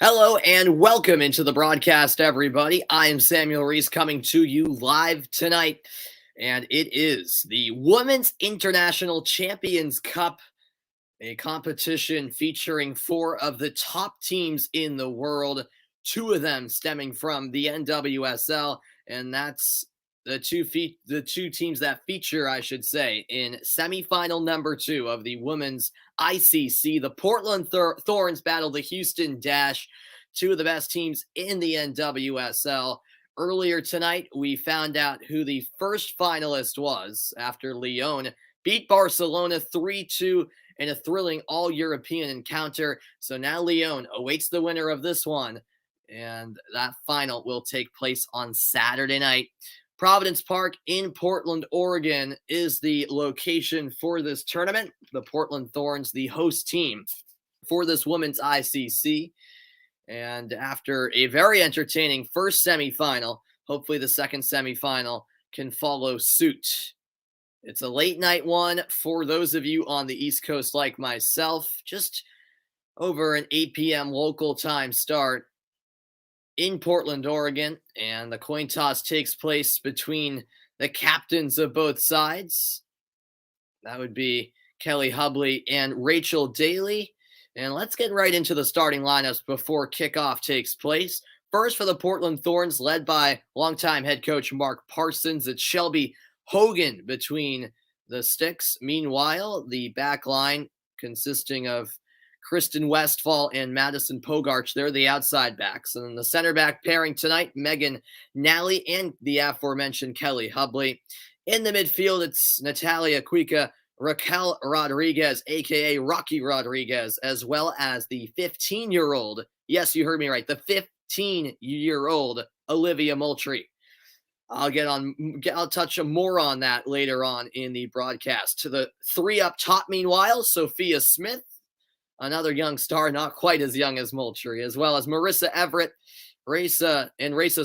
Hello and welcome into the broadcast, everybody. I am Samuel Reese coming to you live tonight, and it is the Women's International Champions Cup, a competition featuring four of the top teams in the world, two of them stemming from the NWSL, and that's the two teams that feature, I should say, in semifinal number 2 of the Women's ICC. The Portland Thorns battle the Houston Dash, two of the best teams in the NWSL. Earlier tonight, we found out who the first finalist was after Lyon beat Barcelona 3-2 in a thrilling all-European encounter. So now Lyon awaits the winner of this one, and that final will take place on Saturday night. Providence Park in Portland, Oregon is the location for this tournament. The Portland Thorns, the host team for this women's ICC. And after a very entertaining first semifinal, hopefully the second semifinal can follow suit. It's a late night one for those of you on the East Coast like myself, just over an 8 p.m. local time start in Portland, Oregon, and the coin toss takes place between the captains of both sides. That would be Kelly Hubley and Rachel Daly. And let's get right into the starting lineups before kickoff takes place. First for the Portland Thorns, led by longtime head coach Mark Parsons. It's Shelby Hogan between the sticks. Meanwhile, the back line consisting of Kristen Westphal and Madison Pogarch, they're the outside backs. And then the center back pairing tonight, Megan Nally and the aforementioned Kelly Hubley. In the midfield, it's Natalia Cuica, Raquel Rodriguez, a.k.a. Rocky Rodriguez, as well as the 15-year-old, yes, you heard me right, the 15-year-old Olivia Moultrie. I'll touch more on that later on in the broadcast. To the three up top, meanwhile, Sophia Smith, another young star, not quite as young as Moultrie, as well as Marissa Everett, Raisa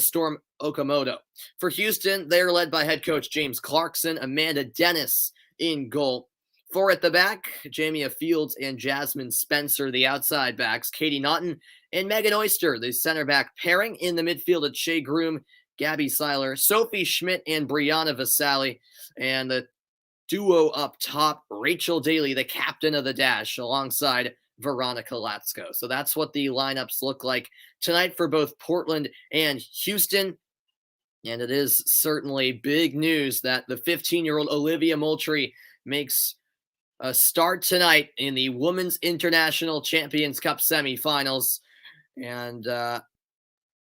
Storm Okamoto. For Houston, they're led by head coach James Clarkson, Amanda Dennis in goal. Four at the back, Jamia Fields and Jasmine Spencer, the outside backs, Katie Naughton and Megan Oyster, the center back pairing. In the midfield at Shea Groom, Gabby Seiler, Sophie Schmidt, and Brianna Vasali, and the duo up top, Rachel Daly, the captain of the Dash, alongside Veronica Latsko. So that's what the lineups look like tonight for both Portland and Houston. And it is certainly big news that the 15-year-old Olivia Moultrie makes a start tonight in the Women's International Champions Cup semifinals. And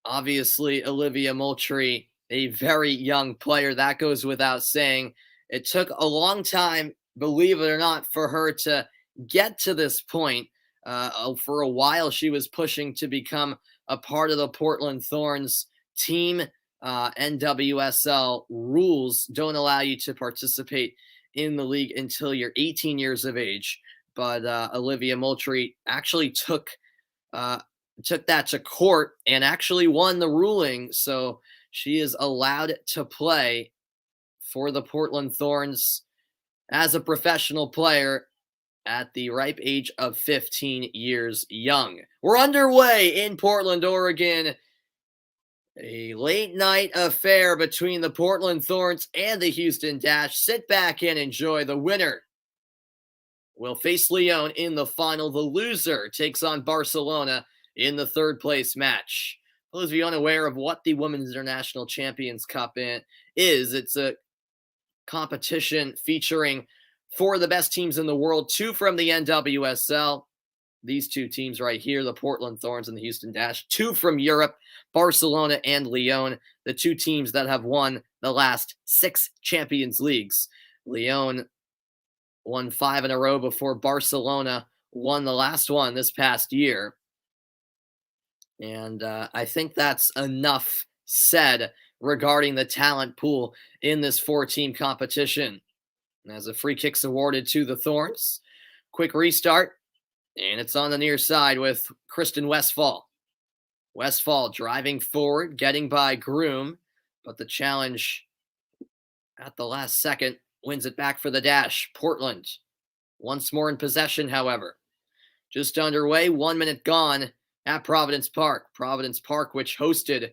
obviously, Olivia Moultrie, a very young player, that goes without saying. It took a long time, believe it or not, for her to get to this point. For a while, she was pushing to become a part of the Portland Thorns team. NWSL rules don't allow you to participate in the league until you're 18 years of age. But Olivia Moultrie actually took that to court and actually won the ruling. So she is allowed to play for the Portland Thorns as a professional player at the ripe age of 15 years young. We're underway in Portland, Oregon. A late night affair between the Portland Thorns and the Houston Dash. Sit back and enjoy. The winner will face Lyon in the final. The loser takes on Barcelona in the third place match. For those of you unaware of what the Women's International Champions Cup is, it's a competition featuring four of the best teams in the world, two from the NWSL. These two teams right here, the Portland Thorns and the Houston Dash. Two from Europe, Barcelona and Lyon, the two teams that have won the last 6 Champions Leagues. Lyon won 5 in a row before Barcelona won the last one this past year. And I think that's enough said regarding the talent pool in this 4-team competition. As a free kick's awarded to the Thorns. Quick restart. And it's on the near side with Kristen Westphal. Westphal driving forward, getting by Groom, but the challenge at the last second wins it back for the Dash. Portland once more in possession, however. Just underway, 1 minute gone at Providence Park. Providence Park, which hosted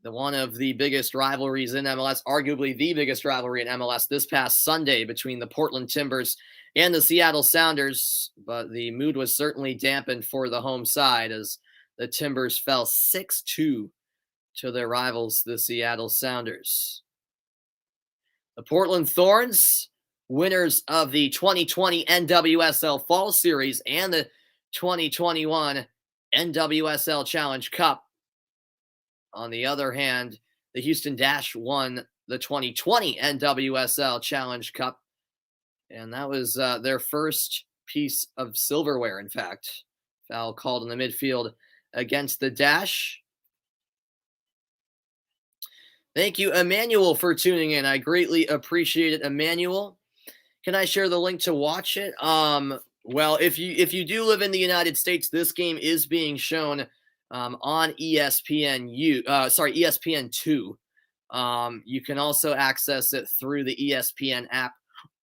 one of the biggest rivalries in MLS, arguably the biggest rivalry in MLS this past Sunday between the Portland Timbers and the Seattle Sounders. But the mood was certainly dampened for the home side as the Timbers fell 6-2 to their rivals, the Seattle Sounders. The Portland Thorns, winners of the 2020 NWSL Fall Series and the 2021 NWSL Challenge Cup. On the other hand, the Houston Dash won the 2020 NWSL Challenge Cup, and that was their first piece of silverware, in fact. Foul called in the midfield against the Dash. Thank you, Emmanuel, for tuning in. I greatly appreciate it, Emmanuel. Can I share the link to watch it? Well, if you do live in the United States, this game is being shown on ESPN2. You can also access it through the ESPN app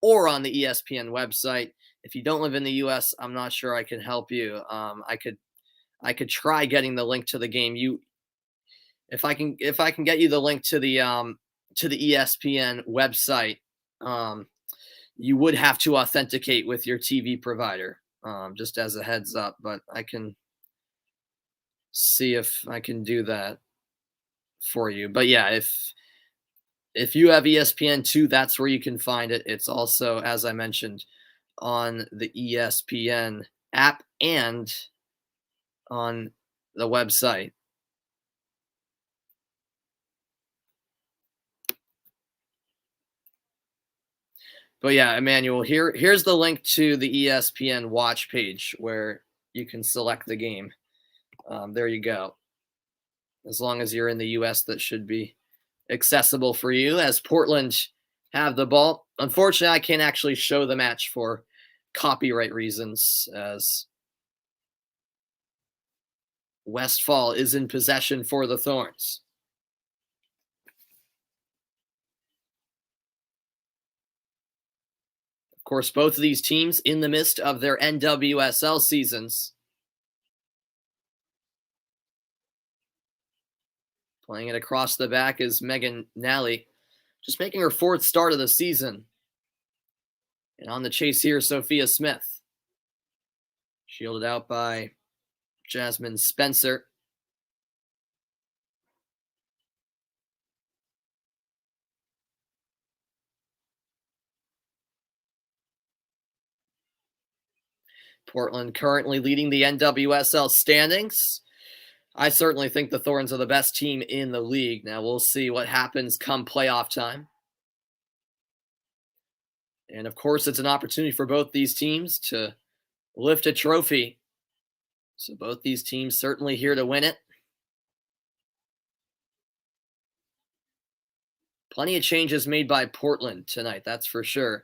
or on the ESPN website. If you don't live in the US, I'm not sure I can help you. I could try getting the link to the game. If I can get you the link to the ESPN website, you would have to authenticate with your TV provider, just as a heads up, but I can see if I can do that for you. But yeah, if you have ESPN2, that's where you can find it. It's also, as I mentioned, on the ESPN app and on the website. But yeah, Emmanuel, here's the link to the ESPN watch page where you can select the game. There you go. As long as you're in the US, that should be accessible for you as Portland have the ball. Unfortunately, I can't actually show the match for copyright reasons as Westfall is in possession for the Thorns. Of course, both of these teams in the midst of their NWSL seasons. Playing it across the back is Megan Daly, just making her 4th start of the season. And on the chase here, Sophia Smith. Shielded out by Jasmine Spencer. Portland currently leading the NWSL standings. I certainly think the Thorns are the best team in the league. Now we'll see what happens come playoff time. And of course, it's an opportunity for both these teams to lift a trophy. So both these teams certainly here to win it. Plenty of changes made by Portland tonight, that's for sure.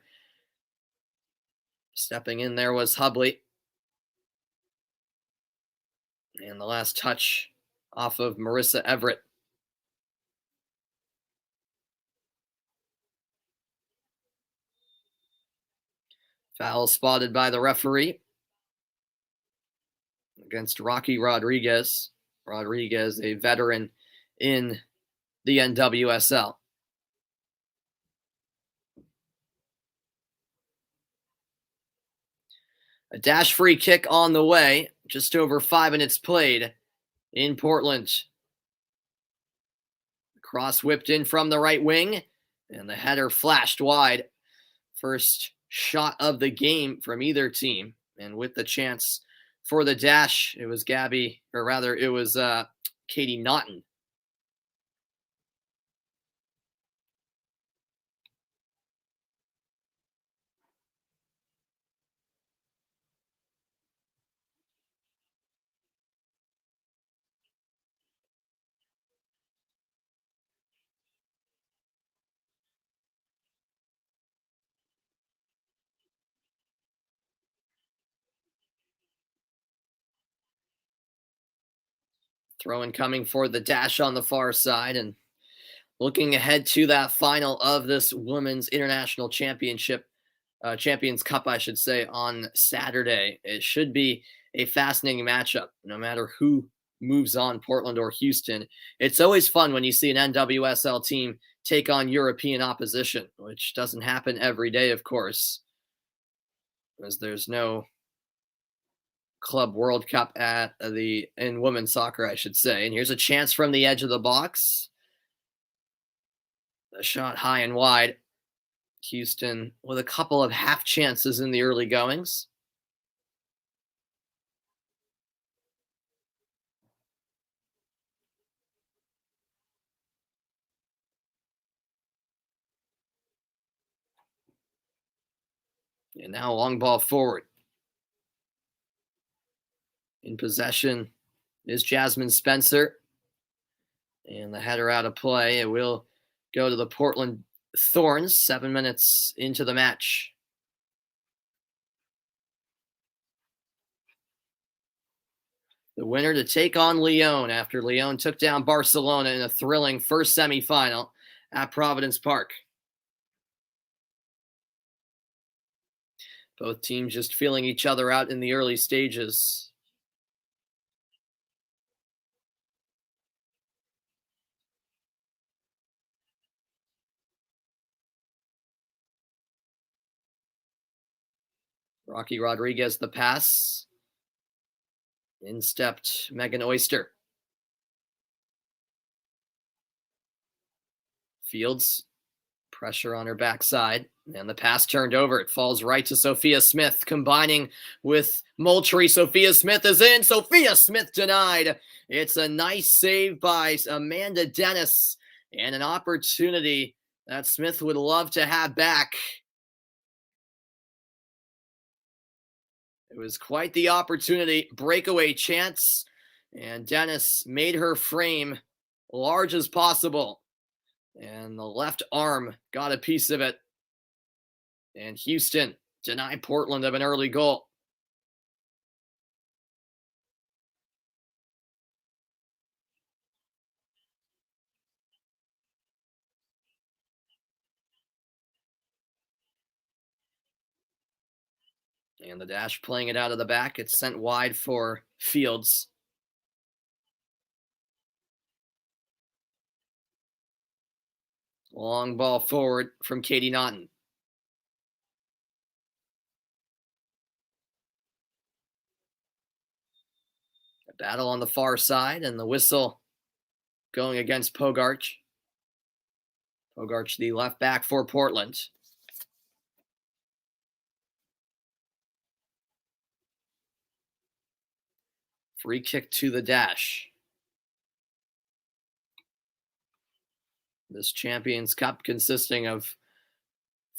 Stepping in there was Hubley. And the last touch off of Marissa Everett. Foul spotted by the referee against Rocky Rodriguez. Rodriguez, a veteran in the NWSL. A dash free kick on the way. Just over 5 minutes played in Portland. Cross whipped in from the right wing, and the header flashed wide. First shot of the game from either team. And with the chance for the Dash, it was Katie Naughton. Throw-in coming for the Dash on the far side, and looking ahead to that final of this Women's International Championship, Champions Cup, I should say, on Saturday. It should be a fascinating matchup, no matter who moves on, Portland or Houston. It's always fun when you see an NWSL team take on European opposition, which doesn't happen every day, of course, as there's no Club World Cup in women's soccer, I should say. And here's a chance from the edge of the box. A shot high and wide. Houston with a couple of half chances in the early goings. And now long ball forward. In possession is Jasmine Spencer. And the header out of play. It will go to the Portland Thorns 7 minutes into the match. The winner to take on Lyon after Lyon took down Barcelona in a thrilling first semifinal at Providence Park. Both teams just feeling each other out in the early stages. Rocky Rodriguez the pass. In stepped Megan Oyster. Fields, pressure on her backside, and the pass turned over. It falls right to Sophia Smith, combining with Moultrie. Sophia Smith is in. Sophia Smith denied. It's a nice save by Amanda Dennis, and an opportunity that Smith would love to have back. It was quite the opportunity, breakaway chance, and Dennis made her frame large as possible. And the left arm got a piece of it. And Houston denied Portland of an early goal. And the dash playing it out of the back. It's sent wide for Fields. Long ball forward from Katie Naughton. A battle on the far side, and the whistle going against Pogarch. Pogarch, the left back for Portland. Free kick to the dash. This Champions Cup consisting of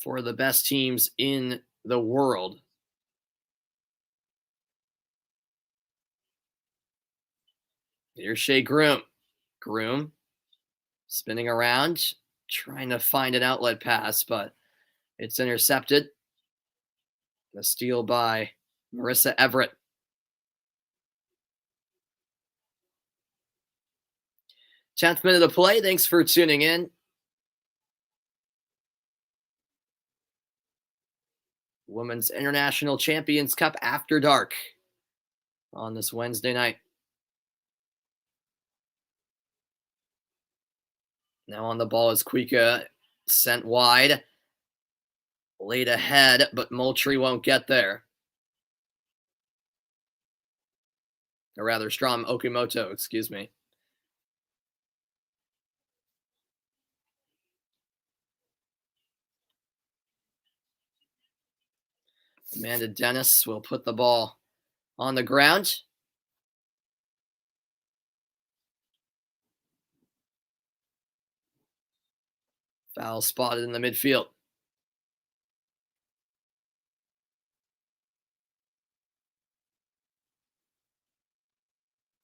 4 of the best teams in the world. Here's Shea Groom. Groom spinning around, trying to find an outlet pass, but it's intercepted. A steal by Marissa Everett. 10th minute of play. Thanks for tuning in. Women's International Champions Cup After Dark on this Wednesday night. Now on the ball is Kuika, sent wide. Laid ahead, but Moultrie won't get there. Or rather, Strom Okimoto, excuse me. Amanda Dennis will put the ball on the ground. Foul spotted in the midfield.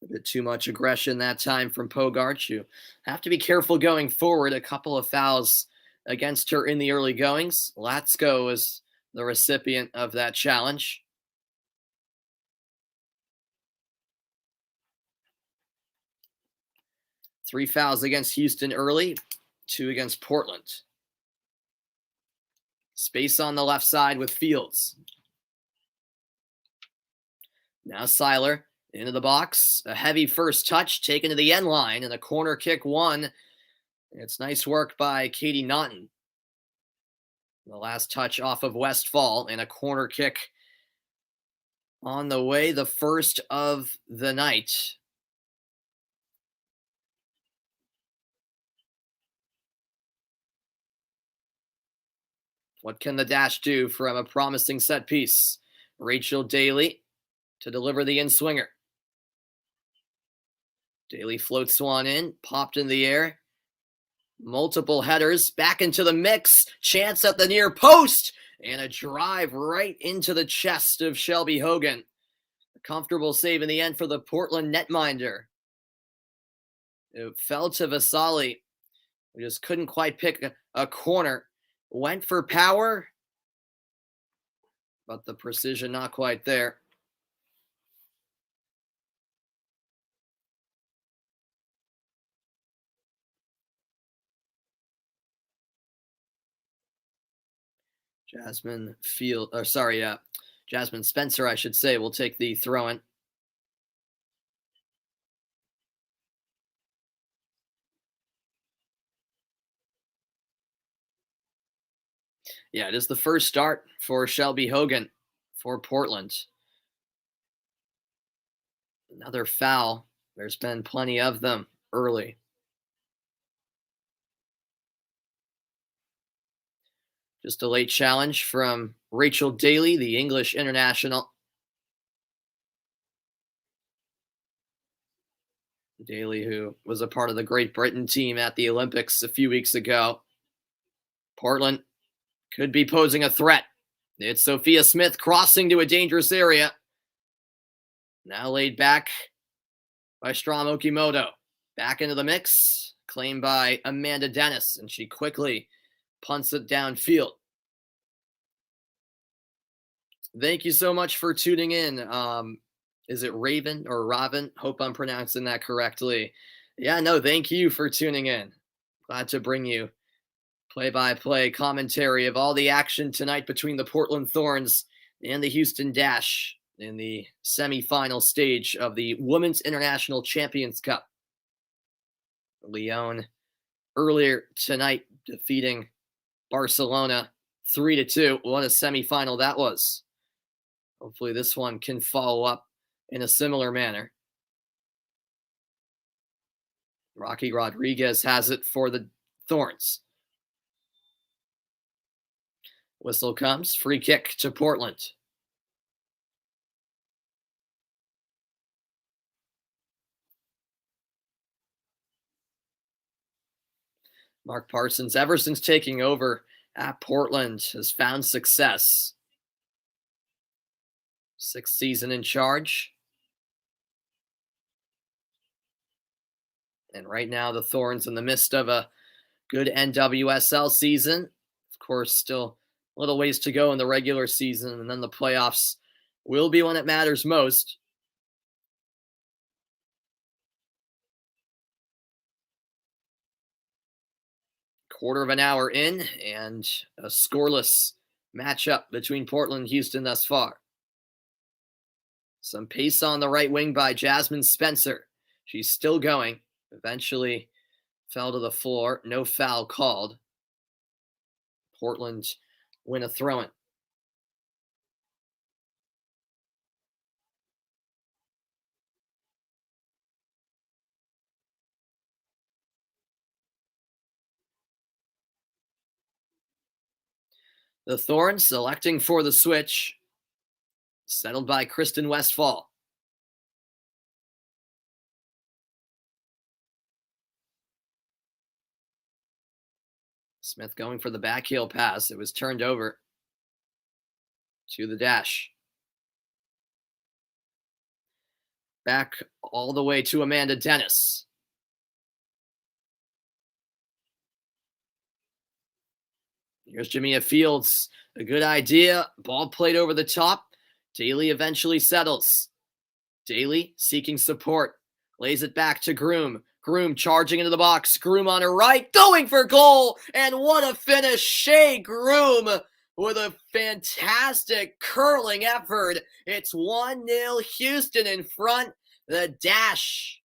A bit too much aggression that time from Pogarch. You have to be careful going forward. A couple of fouls against her in the early goings. Latsko is the recipient of that challenge. Three fouls against Houston early, 2 against Portland. Space on the left side with Fields. Now Seiler into the box. A heavy first touch taken to the end line, and a corner kick won. It's nice work by Katie Naughton. The last touch off of Westfall, and a corner kick on the way, the first of the night. What can the Dash do from a promising set piece? Rachel Daly to deliver the in-swinger. Daly floats one in, popped in the air. Multiple headers, back into the mix. Chance at the near post, and a drive right into the chest of Shelby Hogan. A comfortable save in the end for the Portland netminder. It fell to Vasali, who just couldn't quite pick a corner. Went for power, but the precision not quite there. Jasmine Spencer, I should say, will take the throw-in. Yeah, it is the first start for Shelby Hogan for Portland. Another foul. There's been plenty of them early. Just a late challenge from Rachel Daly, the English international. Daly, who was a part of the Great Britain team at the Olympics a few weeks ago. Portland could be posing a threat. It's Sophia Smith crossing to a dangerous area. Now laid back by Strom Okimoto. Back into the mix. Claimed by Amanda Dennis, and she quickly punts it downfield. Thank you so much for tuning in. Is it Raven or Robin? Hope I'm pronouncing that correctly. Yeah, no, thank you for tuning in. Glad to bring you play-by-play commentary of all the action tonight between the Portland Thorns and the Houston Dash in the semifinal stage of the Women's International Champions Cup. Lyon earlier tonight defeating Barcelona 3-2. What a semifinal that was. Hopefully this one can follow up in a similar manner. Rocky Rodriguez has it for the Thorns. Whistle comes, free kick to Portland. Mark Parsons, ever since taking over at Portland, has found success. 6th season in charge. And right now the Thorns in the midst of a good NWSL season. Of course, still a little ways to go in the regular season, and then the playoffs will be when it matters most. Quarter of an hour in, and a scoreless matchup between Portland and Houston thus far. Some pace on the right wing by Jasmine Spencer. She's still going. Eventually fell to the floor. No foul called. Portland win a throw-in. The Thorns selecting for the switch. Settled by Kristen Westfall. Smith going for the backheel pass. It was turned over to the Dash. Back all the way to Amanda Dennis. Here's Jamia Fields. A good idea. Ball played over the top. Daly eventually settles. Daly seeking support. Lays it back to Groom. Groom charging into the box. Groom on her right. Going for goal. And what a finish. Shea Groom with a fantastic curling effort. It's 1-0 Houston in front. The Dash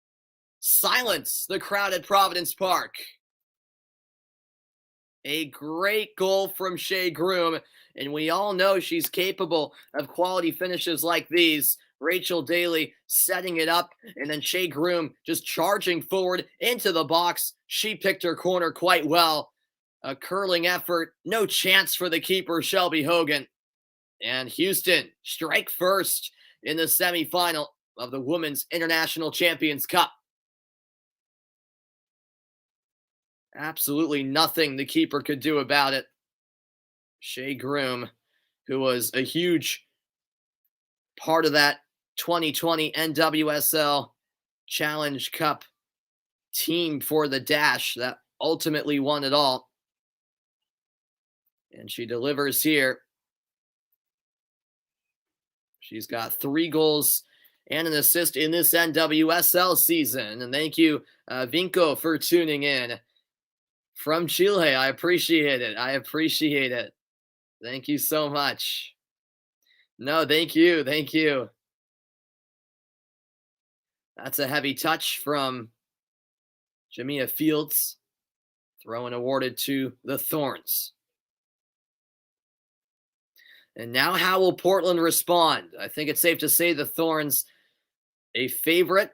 silence the crowd at Providence Park. A great goal from Shea Groom, and we all know she's capable of quality finishes like these. Rachel Daly setting it up, and then Shea Groom just charging forward into the box. She picked her corner quite well. A curling effort, no chance for the keeper, Shelby Hogan. And Houston strike first in the semifinal of the Women's International Champions Cup. Absolutely nothing the keeper could do about it. Shea Groom, who was a huge part of that 2020 NWSL Challenge Cup team for the Dash that ultimately won it all. And she delivers here. She's got 3 goals and an assist in this NWSL season. And thank you, Vinco, for tuning in from Chile. I appreciate it. I appreciate it. Thank you so much. No, thank you. Thank you. That's a heavy touch from Jamia Fields. Throw-in awarded to the Thorns. And now how will Portland respond? I think it's safe to say the Thorns a favorite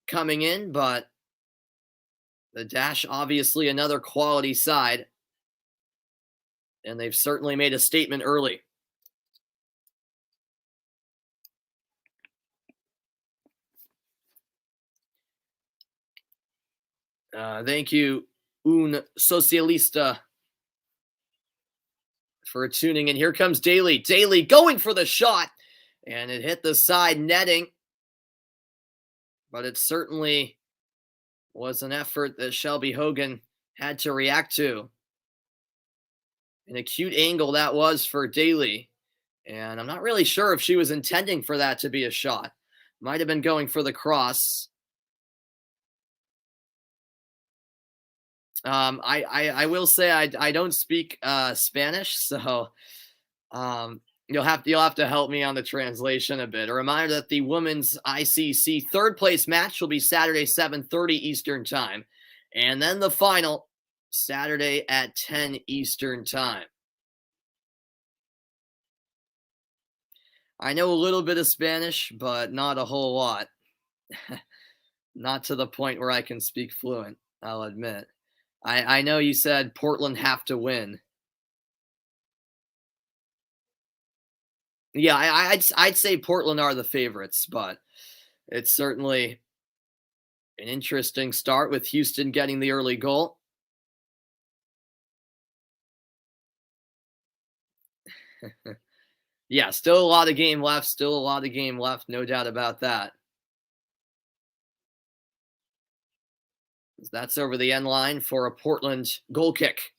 coming in, but the Dash obviously another quality side. And they've certainly made a statement early. Thank you, Un Socialista, for tuning in. Here comes Daly. Daly going for the shot, and it hit the side netting. But it certainly was an effort that Shelby Hogan had to react to. An acute angle that was for Daly. And I'm not really sure if she was intending for that to be a shot. Might have been going for the cross. I will say I don't speak Spanish, so you'll have to help me on the translation a bit. A reminder that the women's ICC third place match will be Saturday 7:30 Eastern time, and then the final Saturday at 10 Eastern time. I know a little bit of Spanish, but not a whole lot. Not to the point where I can speak fluent, I'll admit. I know you said Portland have to win. Yeah, I'd say Portland are the favorites, but it's certainly an interesting start with Houston getting the early goal. Yeah, still a lot of game left. Still a lot of game left. No doubt about that. That's over the end line for a Portland goal kick.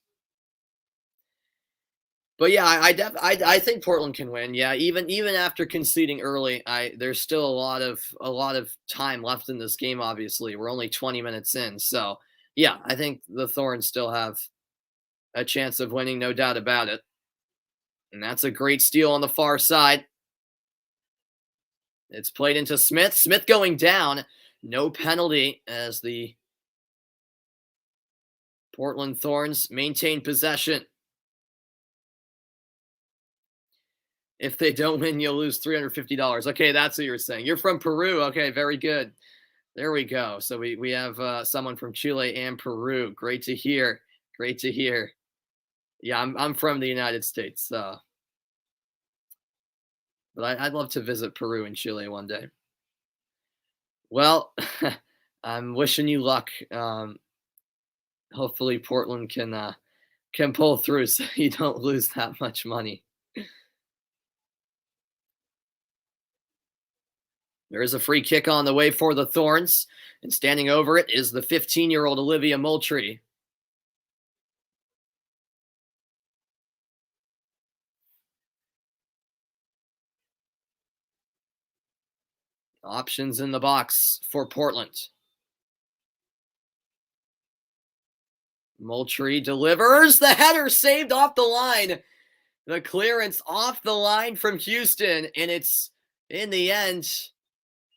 But yeah, I think Portland can win. Yeah, even after conceding early, there's still a lot of time left in this game. Obviously, we're only 20 minutes in, so yeah, I think the Thorns still have a chance of winning, no doubt about it. And that's a great steal on the far side. It's played into Smith. Smith going down. No penalty as the Portland Thorns maintain possession. If they don't win, you'll lose $350. Okay, that's what you're saying. You're from Peru. Okay, very good. There we go. So we have someone from Chile and Peru. Great to hear. Great to hear. Yeah, I'm from the United States. But I'd love to visit Peru and Chile one day. Well, I'm wishing you luck. Hopefully Portland can pull through so you don't lose that much money. There is a free kick on the way for the Thorns, and standing over it is the 15-year-old Olivia Moultrie. Options in the box for Portland. Moultrie delivers. The header saved off the line. The clearance off the line from Houston, and it's, in the end,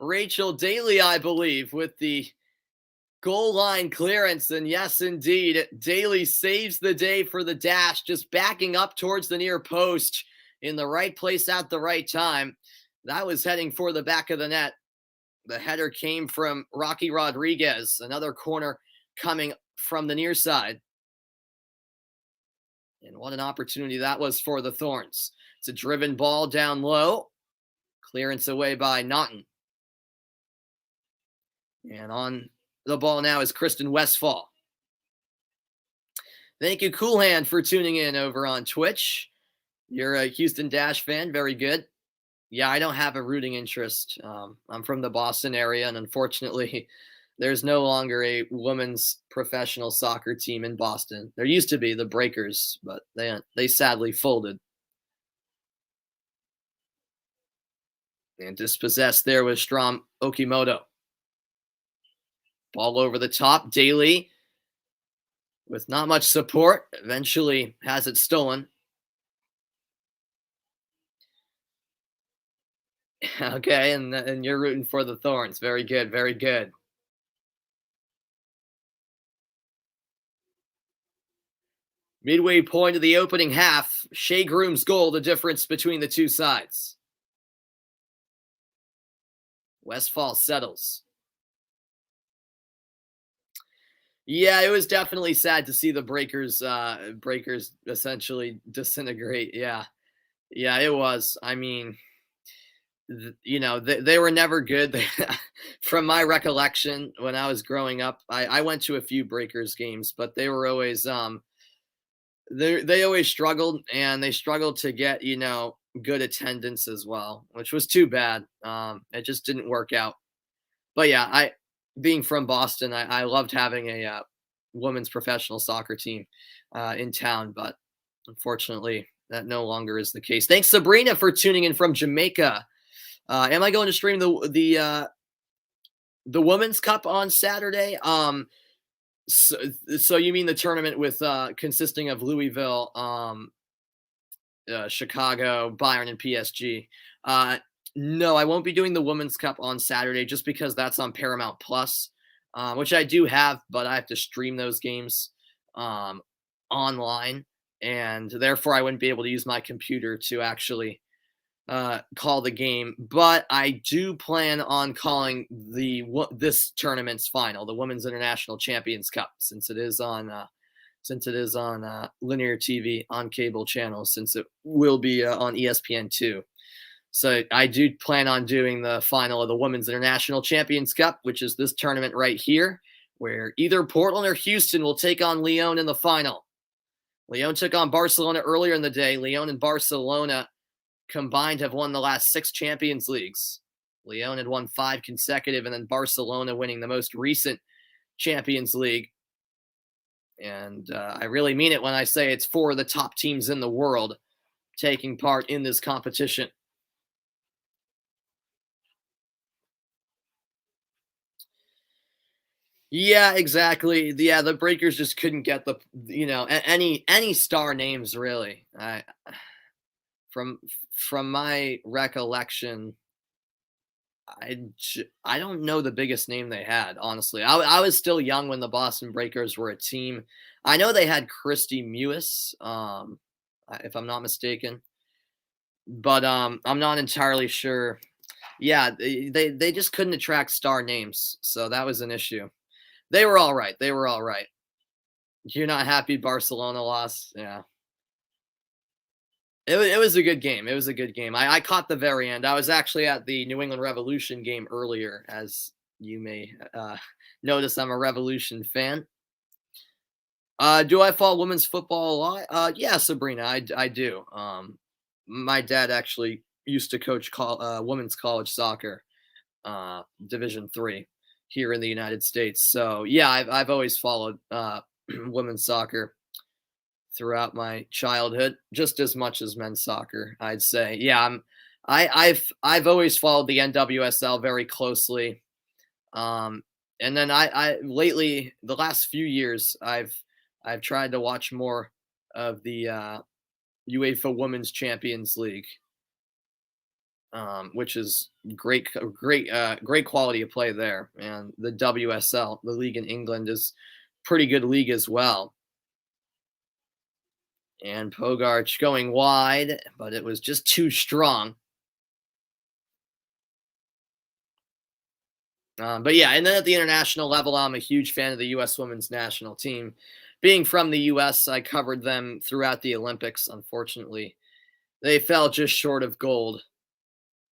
Rachel Daly, I believe, with the goal line clearance. And yes, indeed, Daly saves the day for the Dash, just backing up towards the near post in the right place at the right time. That was heading for the back of the net. The header came from Rocky Rodriguez, another corner coming from the near side. And what an opportunity that was for the Thorns. It's a driven ball down low. Clearance away by Naughton. And on the ball now is Kristen Westphal. Thank you, Cool Hand, for tuning in over on Twitch. You're a Houston Dash fan. Very good. Yeah, I don't have a rooting interest. I'm from the Boston area, and unfortunately, there's no longer a women's professional soccer team in Boston. There used to be the Breakers, but they sadly folded. And dispossessed there was Strom Okimoto. Ball over the top. Daly, with not much support, eventually has it stolen. Okay, and you're rooting for the Thorns. Very good, very good. Midway point of the opening half, Shea Groom's goal, the difference between the two sides. Westphal settles. Yeah, it was definitely sad to see the Breakers essentially disintegrate. Yeah, it was. I mean, they were never good. From my recollection, when I was growing up, I went to a few Breakers games, but they were always they always struggled, and they struggled to get good attendance as well, which was too bad. It just didn't work out. But yeah, being from Boston, I loved having a women's professional soccer team in town, but unfortunately, that no longer is the case. Thanks, Sabrina, for tuning in from Jamaica. Am I going to stream the Women's Cup on Saturday? So you mean the tournament with consisting of Louisville, Chicago, Bayern, and PSG? No, I won't be doing the Women's Cup on Saturday just because that's on Paramount Plus, which I do have, but I have to stream those games online, and therefore I wouldn't be able to use my computer to actually call the game. But I do plan on calling this tournament's final, the Women's International Champions Cup, since it is on linear TV on cable channels, since it will be on ESPN2. So I do plan on doing the final of the Women's International Champions Cup, which is this tournament right here, where either Portland or Houston will take on Lyon in the final. Lyon took on Barcelona earlier in the day. Lyon and Barcelona combined have won the last 6 Champions Leagues. Lyon had won 5 consecutive, and then Barcelona winning the most recent Champions League. And I really mean it when I say it's 4 of the top teams in the world taking part in this competition. Yeah, exactly. Yeah, the Breakers just couldn't get any star names really. From my recollection, I don't know the biggest name they had, honestly. I was still young when the Boston Breakers were a team. I know they had Christy Mewis, if I'm not mistaken, but I'm not entirely sure. Yeah, they just couldn't attract star names, so that was an issue. They were all right. You're not happy Barcelona lost? Yeah. It was a good game. It was a good game. I caught the very end. I was actually at the New England Revolution game earlier, as you may notice. I'm a Revolution fan. Do I follow women's football a lot? Yeah, Sabrina, I do. My dad actually used to coach women's college soccer, Division III, here in the United States. So yeah, I've always followed women's soccer throughout my childhood, just as much as men's soccer, I'd say. Yeah, I've always followed the NWSL very closely. And then I lately, the last few years, I've tried to watch more of the UEFA Women's Champions League, which is great quality of play there. And the WSL, the league in England, is pretty good league as well. And Pogač going wide, but it was just too strong. But yeah, and then at the international level, I'm a huge fan of the U.S. women's national team. Being from the U.S., I covered them throughout the Olympics. Unfortunately, they fell just short of gold.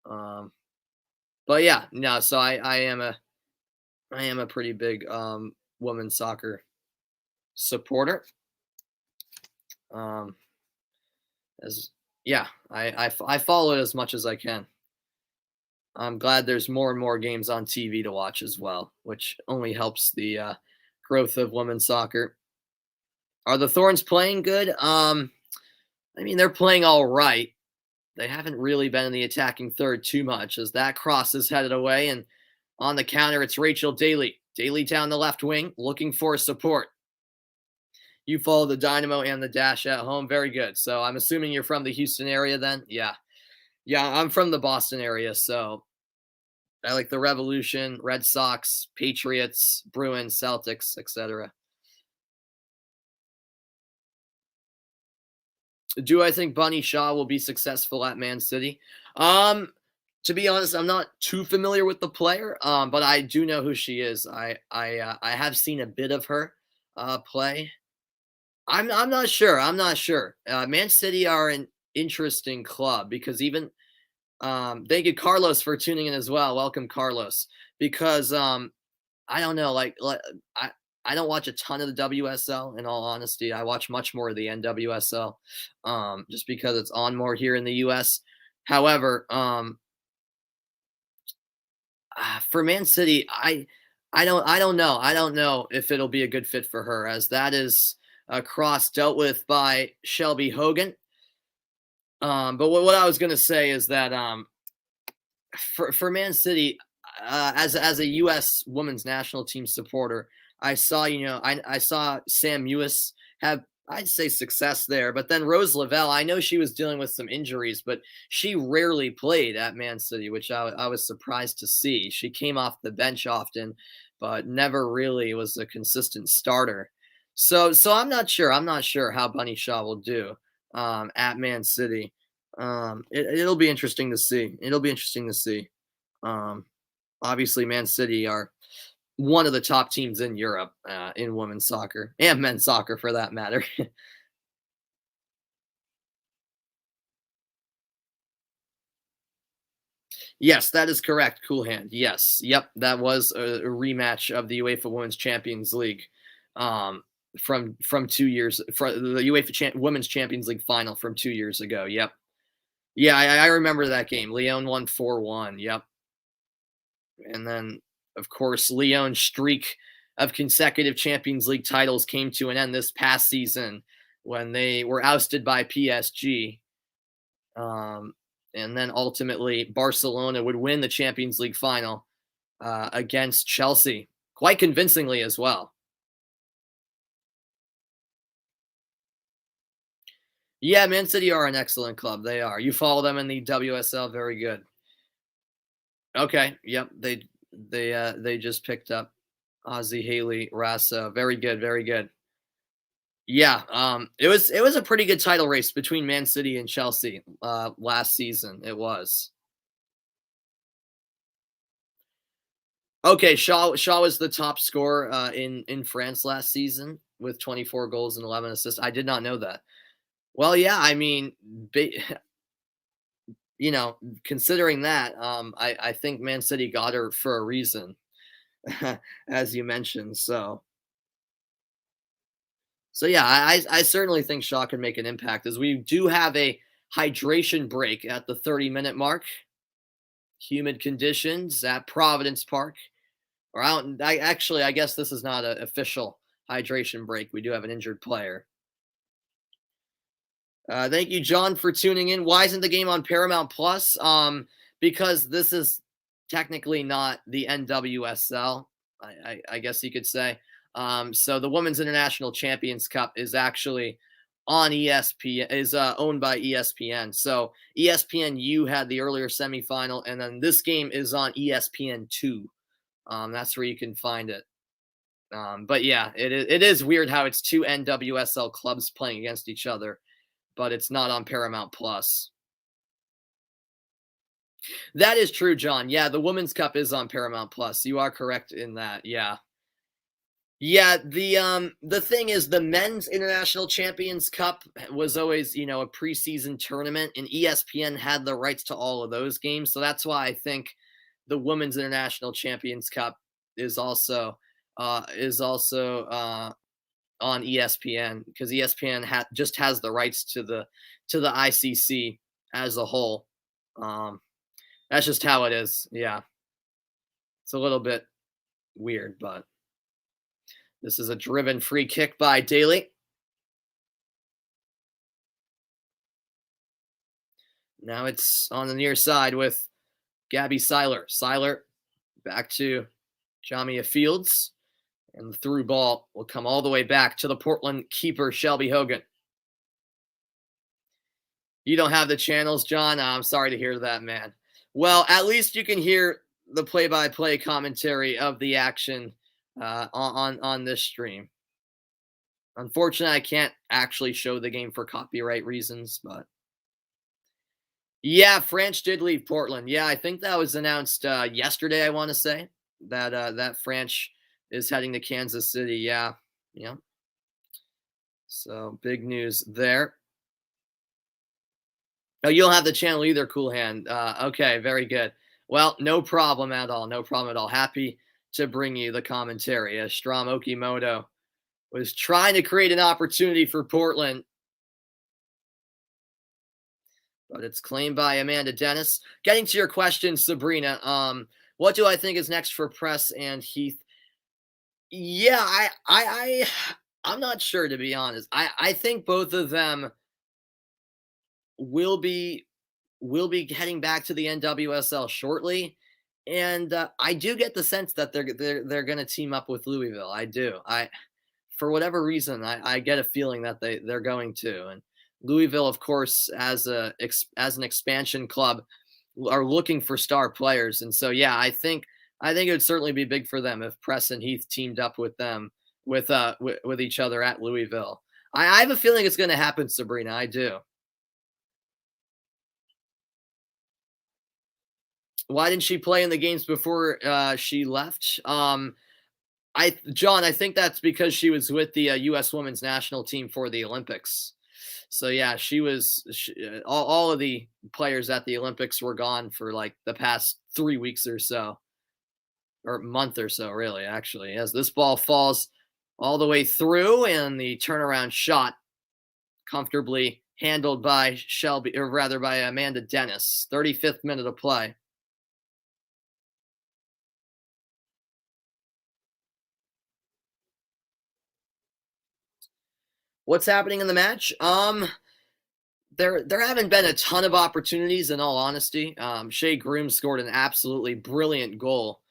But yeah, no. So I am a pretty big women's soccer supporter. I follow it as much as I can. I'm glad there's more and more games on TV to watch as well, which only helps the growth of women's soccer. Are the Thorns playing good? I mean, they're playing all right. They haven't really been in the attacking third too much as that cross is headed away. And on the counter, it's Rachel Daly. Daly down the left wing, looking for support. You follow the Dynamo and the Dash at home. Very good. So I'm assuming you're from the Houston area then? Yeah. Yeah, I'm from the Boston area, so I like the Revolution, Red Sox, Patriots, Bruins, Celtics, etc. Do I think Bunny Shaw will be successful at Man City? To be honest, I'm not too familiar with the player, but I do know who she is. I have seen a bit of her play. I'm not sure. I'm not sure. Man City are an interesting club because even thank you, Carlos, for tuning in as well. Welcome, Carlos. Because I don't know, I don't watch a ton of the WSL. In all honesty, I watch much more of the NWSL, just because it's on more here in the US. However, for Man City, I don't know. I don't know if it'll be a good fit for her, as that is a cross dealt with by Shelby Hogan. But what I was going to say is that for Man City, as a U.S. women's national team supporter, I saw I saw Sam Mewis have, I'd say, success there. But then Rose Lavelle, I know she was dealing with some injuries, but she rarely played at Man City, which I was surprised to see. She came off the bench often, but never really was a consistent starter. So I'm not sure. I'm not sure how Bunny Shaw will do at Man City. It'll be interesting to see. It'll be interesting to see. Obviously, Man City are one of the top teams in Europe in women's soccer and men's soccer, for that matter. Yes, that is correct. Cool Hand. Yes. Yep. That was a rematch of the UEFA Women's Champions League from 2 years, from the UEFA Women's Champions League final from 2 years ago. Yep. Yeah, I remember that game. Lyon won 4-1. Yep. And then, of course, Lyon's streak of consecutive Champions League titles came to an end this past season when they were ousted by PSG. And then ultimately, Barcelona would win the Champions League final against Chelsea, quite convincingly as well. Yeah, Man City are an excellent club. They are. You follow them in the WSL, very good. Okay. Yep. They just picked up Ozzy Haley Rasa. Very good. Very good. Yeah. It was a pretty good title race between Man City and Chelsea last season. It was. Okay. Shaw was the top scorer in France last season with 24 goals and 11 assists. I did not know that. Well, yeah. I mean, considering that, I think Man City got her for a reason, as you mentioned. So yeah, I certainly think Shaw can make an impact, as we do have a hydration break at the 30-minute mark. Humid conditions at Providence Park. Or out. I guess this is not an official hydration break. We do have an injured player. Thank you, John, for tuning in. Why isn't the game on Paramount Plus? Because this is technically not the NWSL, I guess you could say. So the Women's International Champions Cup is actually on ESPN, is owned by ESPN. So ESPNU had the earlier semifinal, and then this game is on ESPN2. That's where you can find it. But yeah, it is weird how it's two NWSL clubs playing against each other, but it's not on Paramount Plus. That is true, John. Yeah, the Women's Cup is on Paramount Plus. You are correct in that. Yeah. Yeah, the thing is the Men's International Champions Cup was always, a preseason tournament, and ESPN had the rights to all of those games. So that's why I think the Women's International Champions Cup is also on ESPN, because ESPN just has the rights to the ICC as a whole. That's just how it is. Yeah. It's a little bit weird, but this is a driven free kick by Daly. Now it's on the near side with Gabby Seiler. Seiler back to Jamia Fields. And the through ball will come all the way back to the Portland keeper, Shelby Hogan. You don't have the channels, John? I'm sorry to hear that, man. Well, at least you can hear the play-by-play commentary of the action on this stream. Unfortunately, I can't actually show the game for copyright reasons, but yeah, France did leave Portland. Yeah, I think that was announced yesterday, I want to say, that France is heading to Kansas City. Yeah. So big news there. Oh, you don't have the channel either, Cool Hand. Okay, very good. Well, no problem at all. No problem at all. Happy to bring you the commentary. As Strom Okimoto was trying to create an opportunity for Portland, but it's claimed by Amanda Dennis. Getting to your question, Sabrina, what do I think is next for Press and Heath? Yeah, I'm not sure, to be honest. I think both of them will be heading back to the NWSL shortly, and I do get the sense that they're going to team up with Louisville. I do. For whatever reason, I get a feeling that they're going to. And Louisville, of course, as an expansion club, are looking for star players, and so yeah, I think it would certainly be big for them if Press and Heath teamed up with them with each other at Louisville. I have a feeling it's going to happen, Sabrina. I do. Why didn't she play in the games before she left? John, I think that's because she was with the U.S. Women's National Team for the Olympics. So yeah, all of the players at the Olympics were gone for like the past 3 weeks or so, or month or so, really. Actually, as this ball falls all the way through, and the turnaround shot comfortably handled by by Amanda Dennis. 35th minute of play. What's happening in the match? There haven't been a ton of opportunities, in all honesty. Shea Groom scored an absolutely brilliant goal,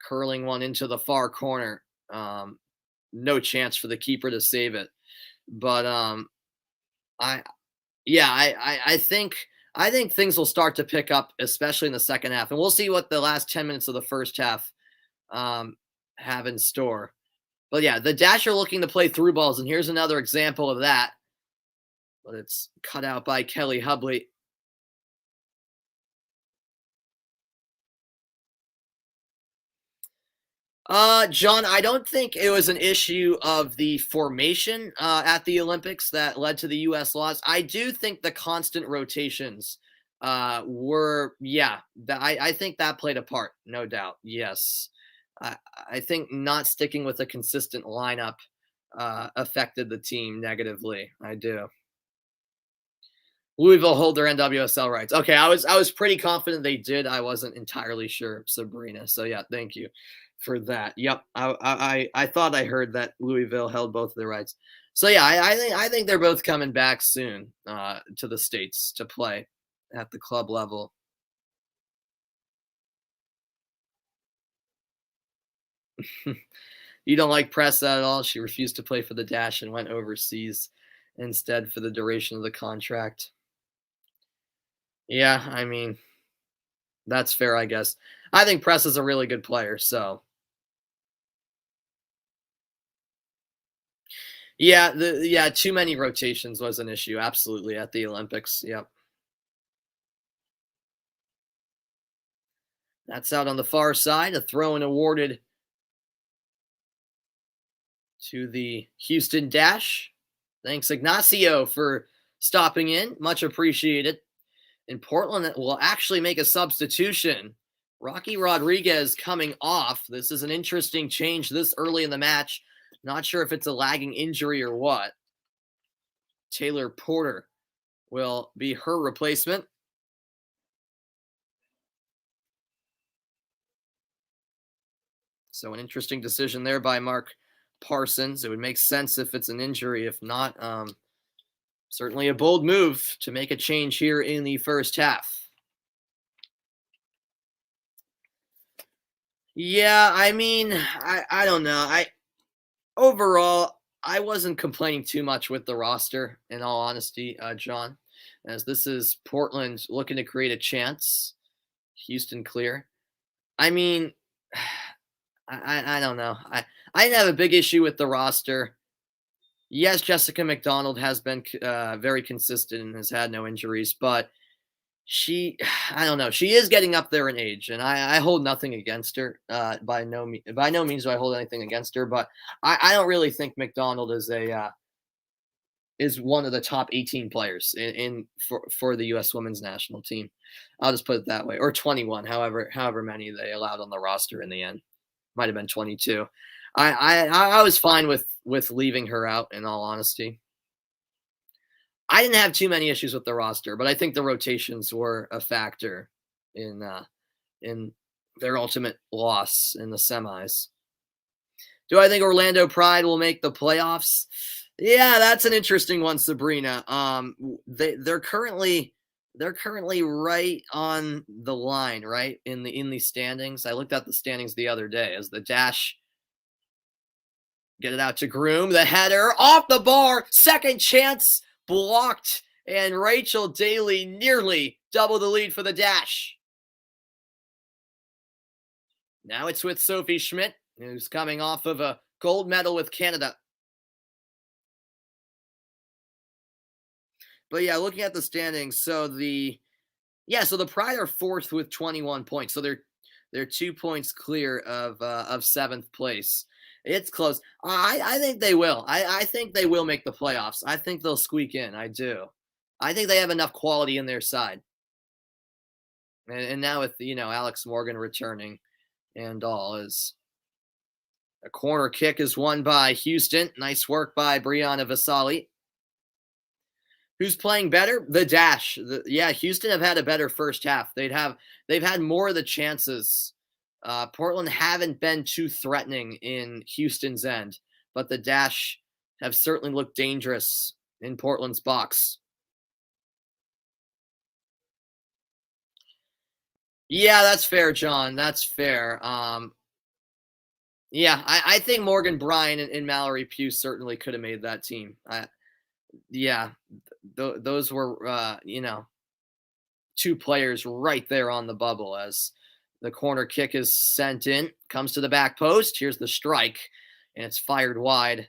curling one into the far corner. No chance for the keeper to save it. But I think things will start to pick up, especially in the second half, and we'll see what the last 10 minutes of the first half have in store. But yeah, the Dash are looking to play through balls, and here's another example of that. But it's cut out by Kelly Hubley. John, I don't think it was an issue of the formation at the Olympics that led to the U.S. loss. I do think the constant rotations were, I think that played a part, no doubt. Yes. I think not sticking with a consistent lineup affected the team negatively. I do. Louisville hold their NWSL rights. Okay, I was pretty confident they did. I wasn't entirely sure, Sabrina. So yeah, thank you for that. Yep, I thought I heard that Louisville held both of their rights. So yeah, I think they're both coming back soon to the States to play at the club level. You don't like Press at all? She refused to play for the Dash and went overseas instead for the duration of the contract. Yeah, I mean, that's fair, I guess. I think Press is a really good player, so yeah, too many rotations was an issue, absolutely, at the Olympics. Yep. That's out on the far side. A throw-in awarded to the Houston Dash. Thanks, Ignacio, for stopping in. Much appreciated. In Portland, will actually make a substitution. Rocky Rodriguez coming off. This is an interesting change this early in the match. Not sure if it's a lagging injury or what. Taylor Porter will be her replacement. So an interesting decision there by Mark Parsons. It would make sense if it's an injury. If not, certainly a bold move to make a change here in the first half. Yeah, I mean, I don't know. Overall, I wasn't complaining too much with the roster, in all honesty, John, as this is Portland looking to create a chance. Houston clear. I mean, I don't know. I didn't have a big issue with the roster. Yes, Jessica McDonald has been very consistent and has had no injuries, but I don't know. She is getting up there in age, and I hold nothing against her. By no means do I hold anything against her, but I don't really think McDonald is one of the top 18 players for the U.S. Women's National Team. I'll just put it that way, or 21, however many they allowed on the roster in the end. Might have been 22. I was fine with leaving her out, in all honesty. I didn't have too many issues with the roster, but I think the rotations were a factor in their ultimate loss in the semis. Do I think Orlando Pride will make the playoffs? Yeah, that's an interesting one, Sabrina. They're currently right on the line, right in the standings. I looked at the standings the other day as the Dash get it out to Groom, the header off the bar, second chance. Blocked, and Rachel Daly nearly double the lead for the Dash. Now it's with Sophie Schmidt, who's coming off of a gold medal with Canada. But yeah, looking at the standings, so the Pride are fourth with 21 points, so they're 2 points clear of seventh place. It's close. I think they will. I think they will make the playoffs. I think they'll squeak in. I do. I think they have enough quality in their side. And now with Alex Morgan returning and all, is a corner kick is won by Houston. Nice work by Brianna Vasali. Who's playing better? The Dash. Houston have had a better first half. They've had more of the chances. Portland haven't been too threatening in Houston's end, but the Dash have certainly looked dangerous in Portland's box. Yeah, that's fair, John. That's fair. I think Morgan Bryan and Mallory Pugh certainly could have made that team. Those were two players right there on the bubble as the corner kick is sent in, comes to the back post. Here's the strike, and it's fired wide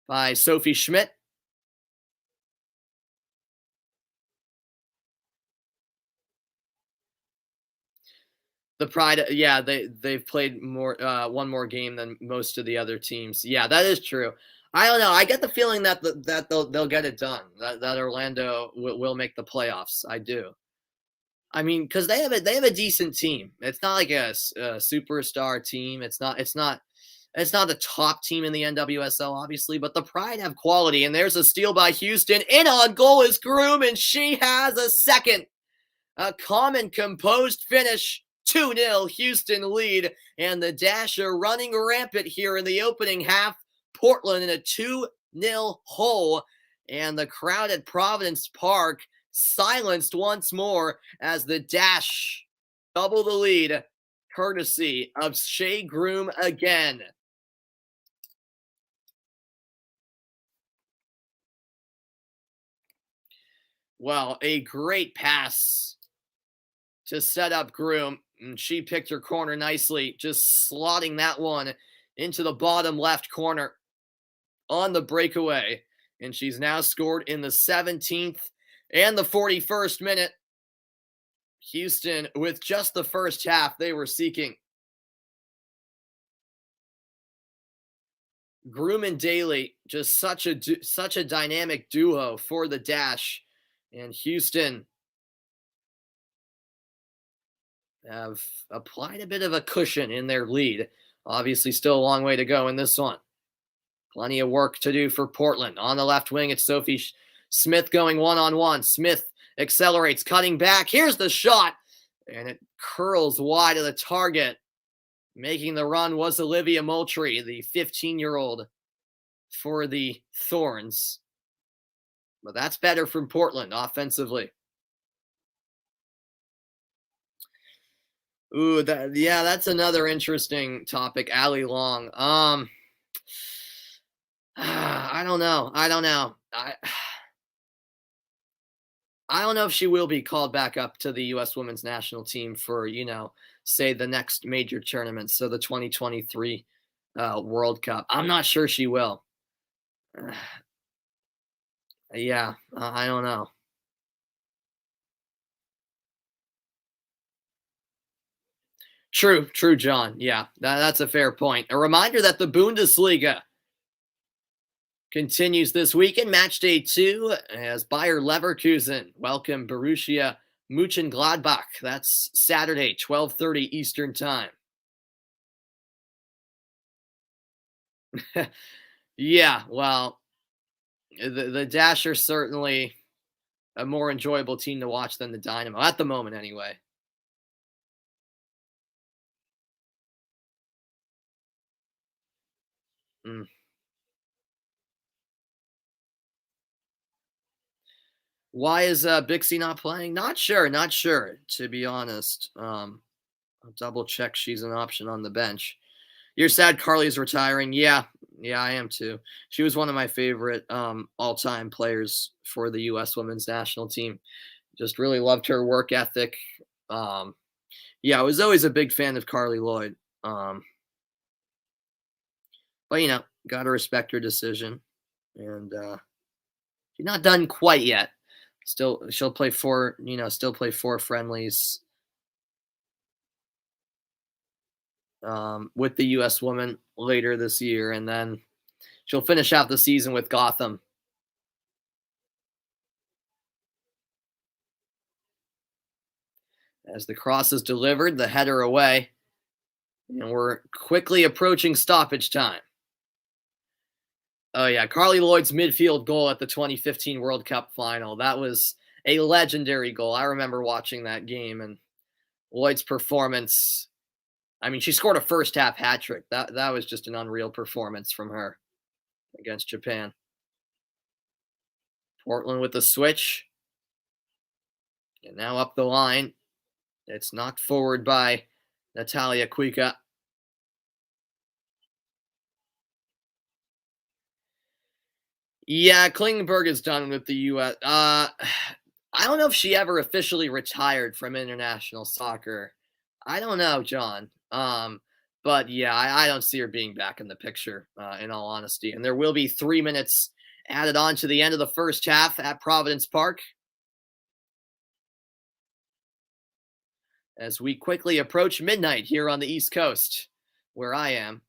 by Sophie Schmidt. The Pride, they've played more one more game than most of the other teams. Yeah, that is true. I don't know. I get the feeling that they'll get it done. That Orlando will make the playoffs. I do. I mean, because they have a decent team. It's not like a superstar team. It's not the top team in the NWSL, obviously, but the Pride have quality. And there's a steal by Houston. In on goal is Groom, and she has a second. A calm and composed finish. 2-0 Houston lead, and the Dash are running rampant here in the opening half. Portland in a 2-0 hole, and the crowd at Providence Park silenced once more as the Dash double the lead, courtesy of Shea Groom again. Well, a great pass to set up Groom. And she picked her corner nicely, just slotting that one into the bottom left corner on the breakaway. And she's now scored in the 17th and the 41st minute. Houston, with just the first half they were seeking. Groom and Daly, just such a dynamic duo for the Dash. And Houston have applied a bit of a cushion in their lead. Obviously, still a long way to go in this one. Plenty of work to do for Portland. On the left wing, it's Sophie Smith going one-on-one. Smith accelerates, cutting back. Here's the shot, and it curls wide of the target. Making the run was Olivia Moultrie, the 15-year-old for the Thorns. But that's better from Portland offensively. Ooh, that's another interesting topic. Allie Long. I don't know. I don't know if she will be called back up to the U.S. women's national team for, say the next major tournament. So the 2023 World Cup. I'm not sure she will. I don't know. True, John. Yeah, that's a fair point. A reminder that the Bundesliga continues this weekend. Match day 2 as Bayer Leverkusen welcome Borussia Mönchengladbach. That's Saturday, 12:30 Eastern Time. Yeah, well, the Dash are certainly a more enjoyable team to watch than the Dynamo, at the moment anyway. Mm. Why is Bixie not playing? Not sure, to be honest. I'll double check she's an option on the bench. You're sad Carly's retiring. Yeah, I am too. She was one of my favorite all-time players for the U.S. women's national team. Just really loved her work ethic. I was always a big fan of Carly Lloyd. But gotta respect her decision. And she's not done quite yet. Still, she'll play 4 friendlies with the U.S. women later this year, and then she'll finish out the season with Gotham. As the cross is delivered, the header away, and we're quickly approaching stoppage time. Oh, yeah, Carly Lloyd's midfield goal at the 2015 World Cup final. That was a legendary goal. I remember watching that game, and Lloyd's performance. I mean, she scored a first-half hat trick. That was just an unreal performance from her against Japan. Portland with the switch. And now up the line. It's knocked forward by Natalia Kuika. Yeah, Klingenberg is done with the U.S. I don't know if she ever officially retired from international soccer. I don't know, John. But yeah, I don't see her being back in the picture, in all honesty. And there will be 3 minutes added on to the end of the first half at Providence Park. As we quickly approach midnight here on the East Coast, where I am.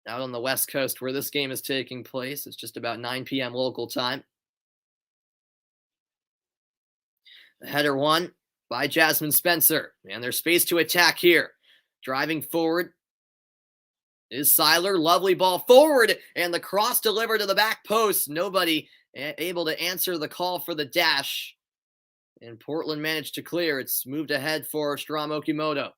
Out on the West Coast, where this game is taking place, it's just about 9 p.m. local time. The header won by Jasmine Spencer. And there's space to attack here. Driving forward is Seiler. Lovely ball forward. And the cross delivered to the back post. Nobody able to answer the call for the Dash. And Portland managed to clear. It's moved ahead for Strom Okimoto.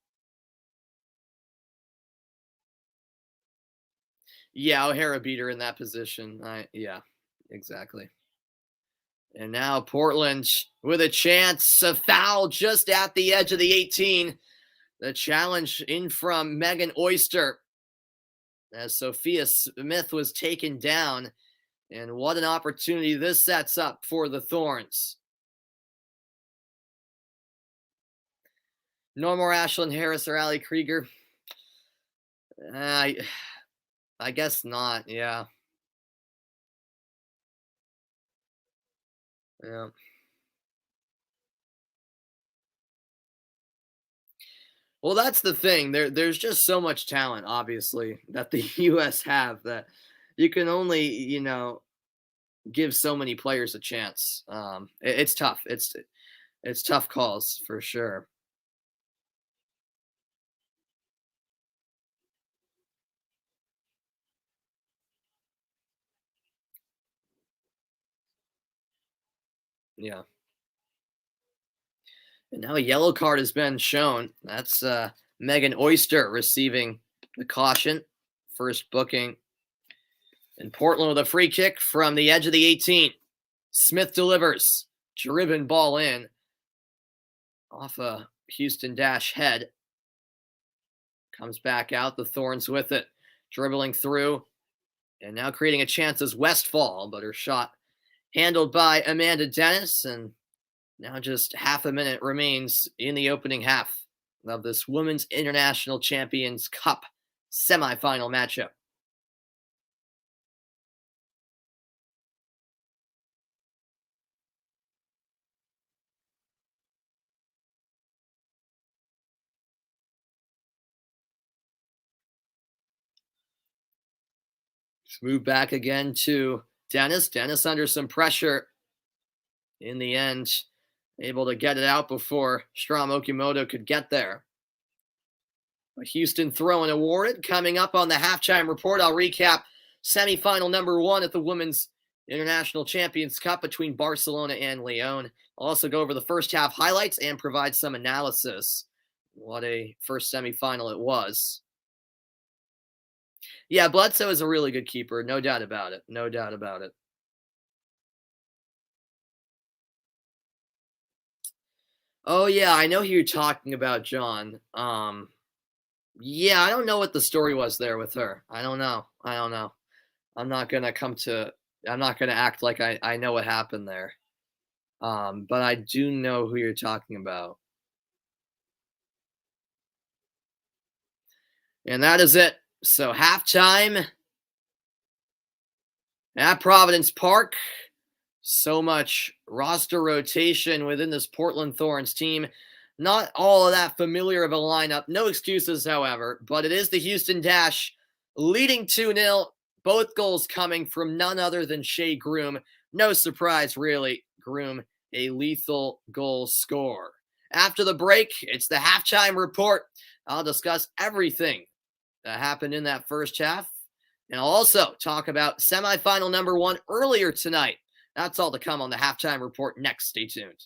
Yeah, O'Hara beat her in that position. Yeah, exactly. And now Portland with a chance, a foul just at the edge of the 18. The challenge in from Megan Oyster as Sophia Smith was taken down. And what an opportunity this sets up for the Thorns. No more Ashlyn Harris or Ali Krieger. I I guess not. Yeah. Yeah. Well, that's the thing. There's just so much talent, obviously, that the U.S. have that you can only, give so many players a chance. It's tough. It's tough calls for sure. Yeah. And now a yellow card has been shown. That's Megan Oyster receiving the caution. First booking in Portland with a free kick from the edge of the 18. Smith delivers. Driven ball in off a Houston Dash head. Comes back out. The Thorns with it. Dribbling through. And now creating a chance as Westfall, but her shot handled by Amanda Dennis. And now just half a minute remains in the opening half of this Women's International Champions Cup semifinal matchup. Let's move back again to Dennis. Dennis under some pressure in the end, able to get it out before Strom Okimoto could get there. A Houston throw-in awarded. Coming up on the halftime report, I'll recap semifinal number 1 at the Women's International Champions Cup between Barcelona and Lyon. I'll also go over the first half highlights and provide some analysis. What a first semifinal it was. Yeah, Bledsoe is a really good keeper, no doubt about it. No doubt about it. Oh yeah, I know who you're talking about, John. Yeah, I don't know what the story was there with her. I don't know. I don't know. I'm not gonna come to. I'm not gonna act like I know what happened there. But I do know who you're talking about, and that is it. So halftime at Providence Park. So much roster rotation within this Portland Thorns team. Not all of that familiar of a lineup. No excuses, however, but it is the Houston Dash leading 2-0. Both goals coming from none other than Shea Groom. No surprise, really. Groom, a lethal goal scorer. After the break, it's the halftime report. I'll discuss everything that happened in that first half. And I'll also talk about semifinal number 1 earlier tonight. That's all to come on the halftime report next. Stay tuned.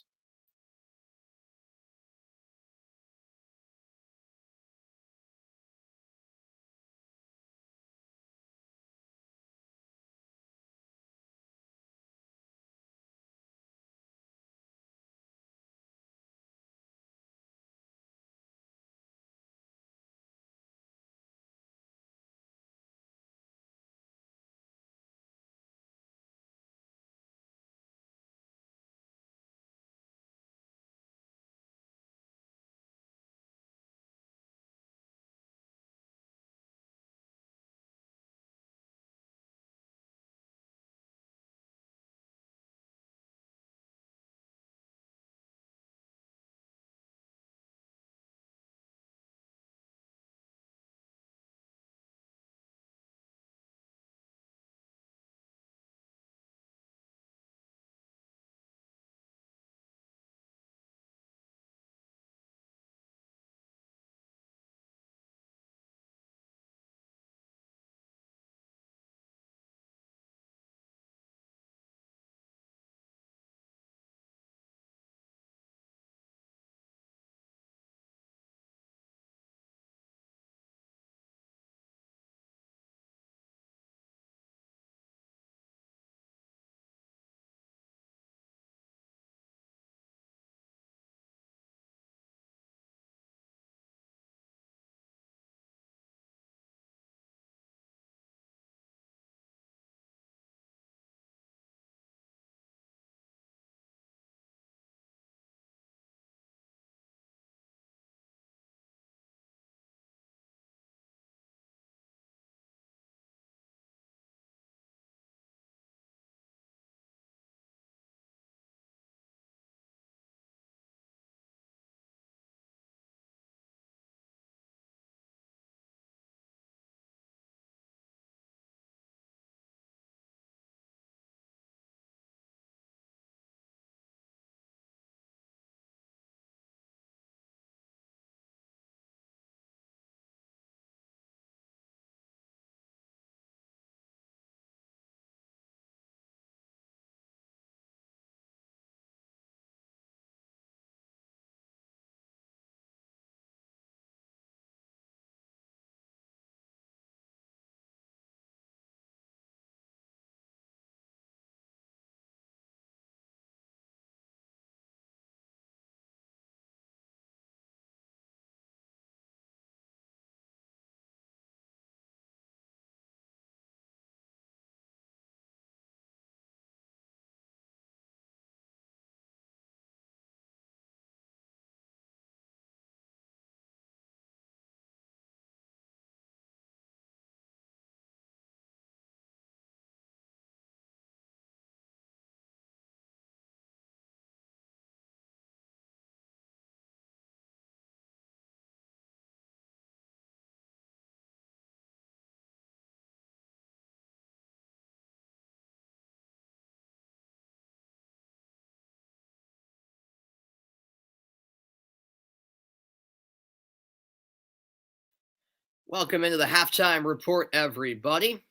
Welcome into the halftime report, everybody.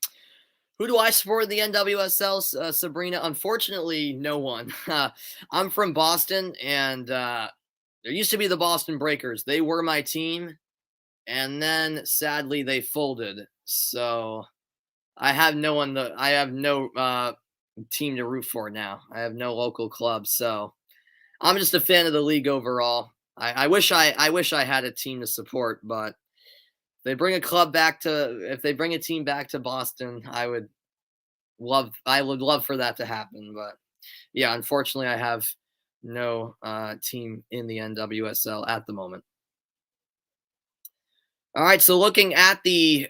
Who do I support in the NWSL, Sabrina? Unfortunately, no one. I'm from Boston, and there used to be the Boston Breakers. They were my team, and then sadly they folded. So I have no one. I have no team to root for now. I have no local club, so I'm just a fan of the league overall. I wish I had a team to support, but if they bring a team back to Boston, I would love for that to happen. But yeah, unfortunately, I have no team in the NWSL at the moment. All right, so looking at the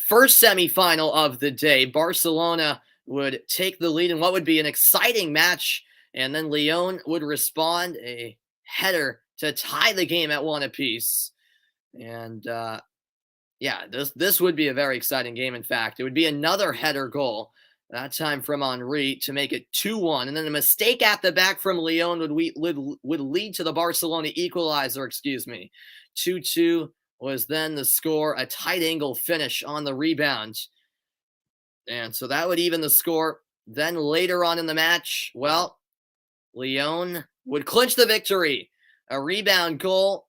first semifinal of the day, Barcelona would take the lead in what would be an exciting match, and then Lyon would respond a header to tie the game at one apiece. And yeah, this would be a very exciting game. In fact, it would be another header goal, that time from Henri, to make it 2-1. And then a mistake at the back from Lyon would lead to the Barcelona equalizer, 2-2 was then the score, a tight angle finish on the rebound. And so that would even the score. Then later on in the match, well, Lyon would clinch the victory. A rebound goal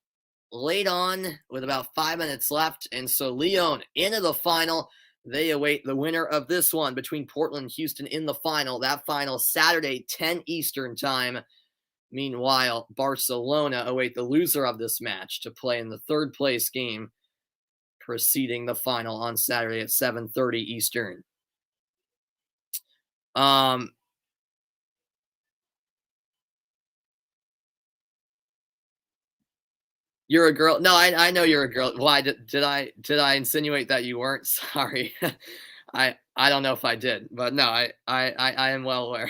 late on with about 5 minutes left. And so Lyon into the final. They await the winner of this one between Portland and Houston in the final. That final Saturday, 10 Eastern time. Meanwhile, Barcelona await the loser of this match to play in the third place game preceding the final on Saturday at 7:30 Eastern. You're a girl. No, I know you're a girl. Why did I insinuate that you weren't? Sorry. I don't know if I did, but no, I am well aware.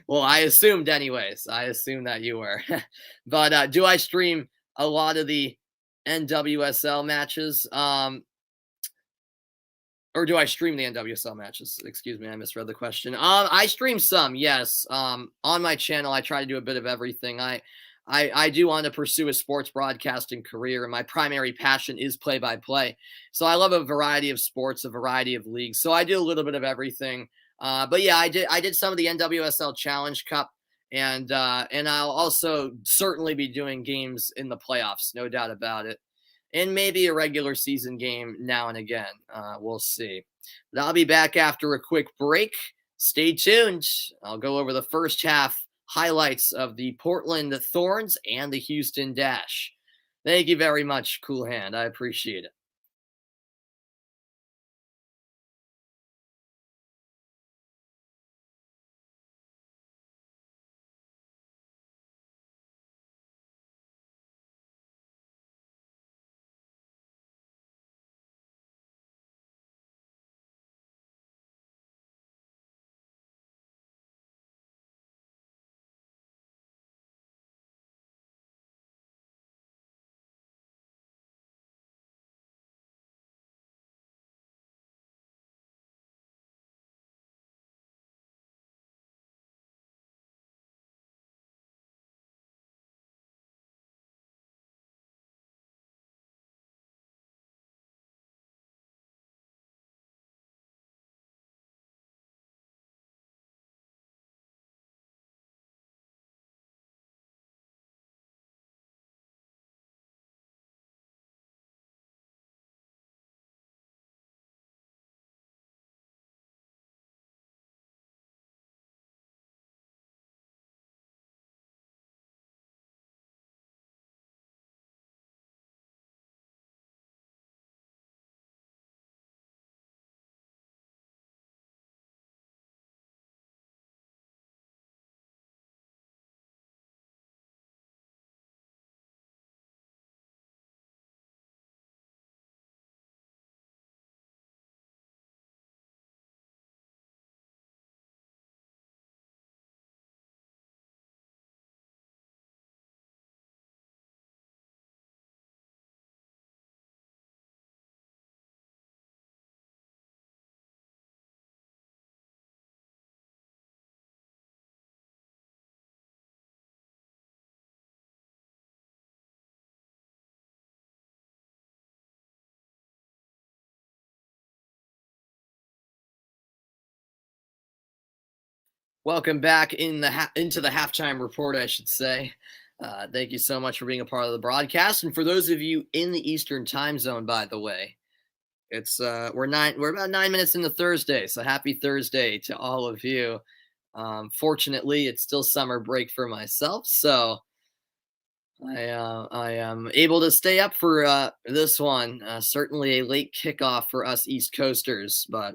Well, I assumed anyways. I assumed that you were. But do I stream a lot of the NWSL matches? Or do I stream the NWSL matches? Excuse me, I misread the question. I stream some, yes. On my channel, I try to do a bit of everything. I do want to pursue a sports broadcasting career, and my primary passion is play-by-play. So I love a variety of sports, a variety of leagues. So I do a little bit of everything. But yeah, I did some of the NWSL Challenge Cup, and I'll also certainly be doing games in the playoffs, no doubt about it, and maybe a regular season game now and again. We'll see. But I'll be back after a quick break. Stay tuned. I'll go over the first half highlights of the Portland Thorns and the Houston Dash. Thank you very much, Cool Hand. I appreciate it. Welcome back into the halftime report, I should say. Thank you so much for being a part of the broadcast, and for those of you in the Eastern Time Zone, by the way, it's we're about 9 minutes into Thursday, so happy Thursday to all of you. Fortunately, it's still summer break for myself, so I am able to stay up for this one. Certainly a late kickoff for us East Coasters, but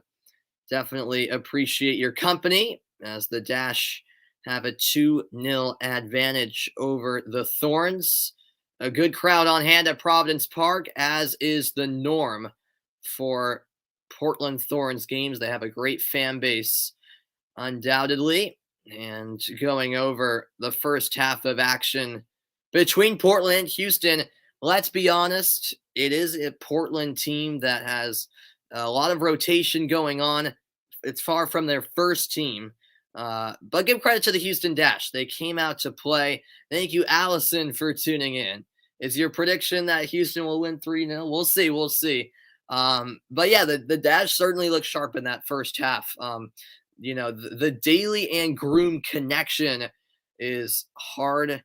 definitely appreciate your company as the Dash have a 2-0 advantage over the Thorns. A good crowd on hand at Providence Park, as is the norm for Portland Thorns games. They have a great fan base, undoubtedly. And going over the first half of action between Portland and Houston, let's be honest, it is a Portland team that has a lot of rotation going on. It's far from their first team. But give credit to the Houston Dash. They came out to play. Thank you, Allison, for tuning in. Is your prediction that Houston will win 3-0? We'll see. We'll see. But yeah, the Dash certainly looked sharp in that first half. The Daly and Groom connection is hard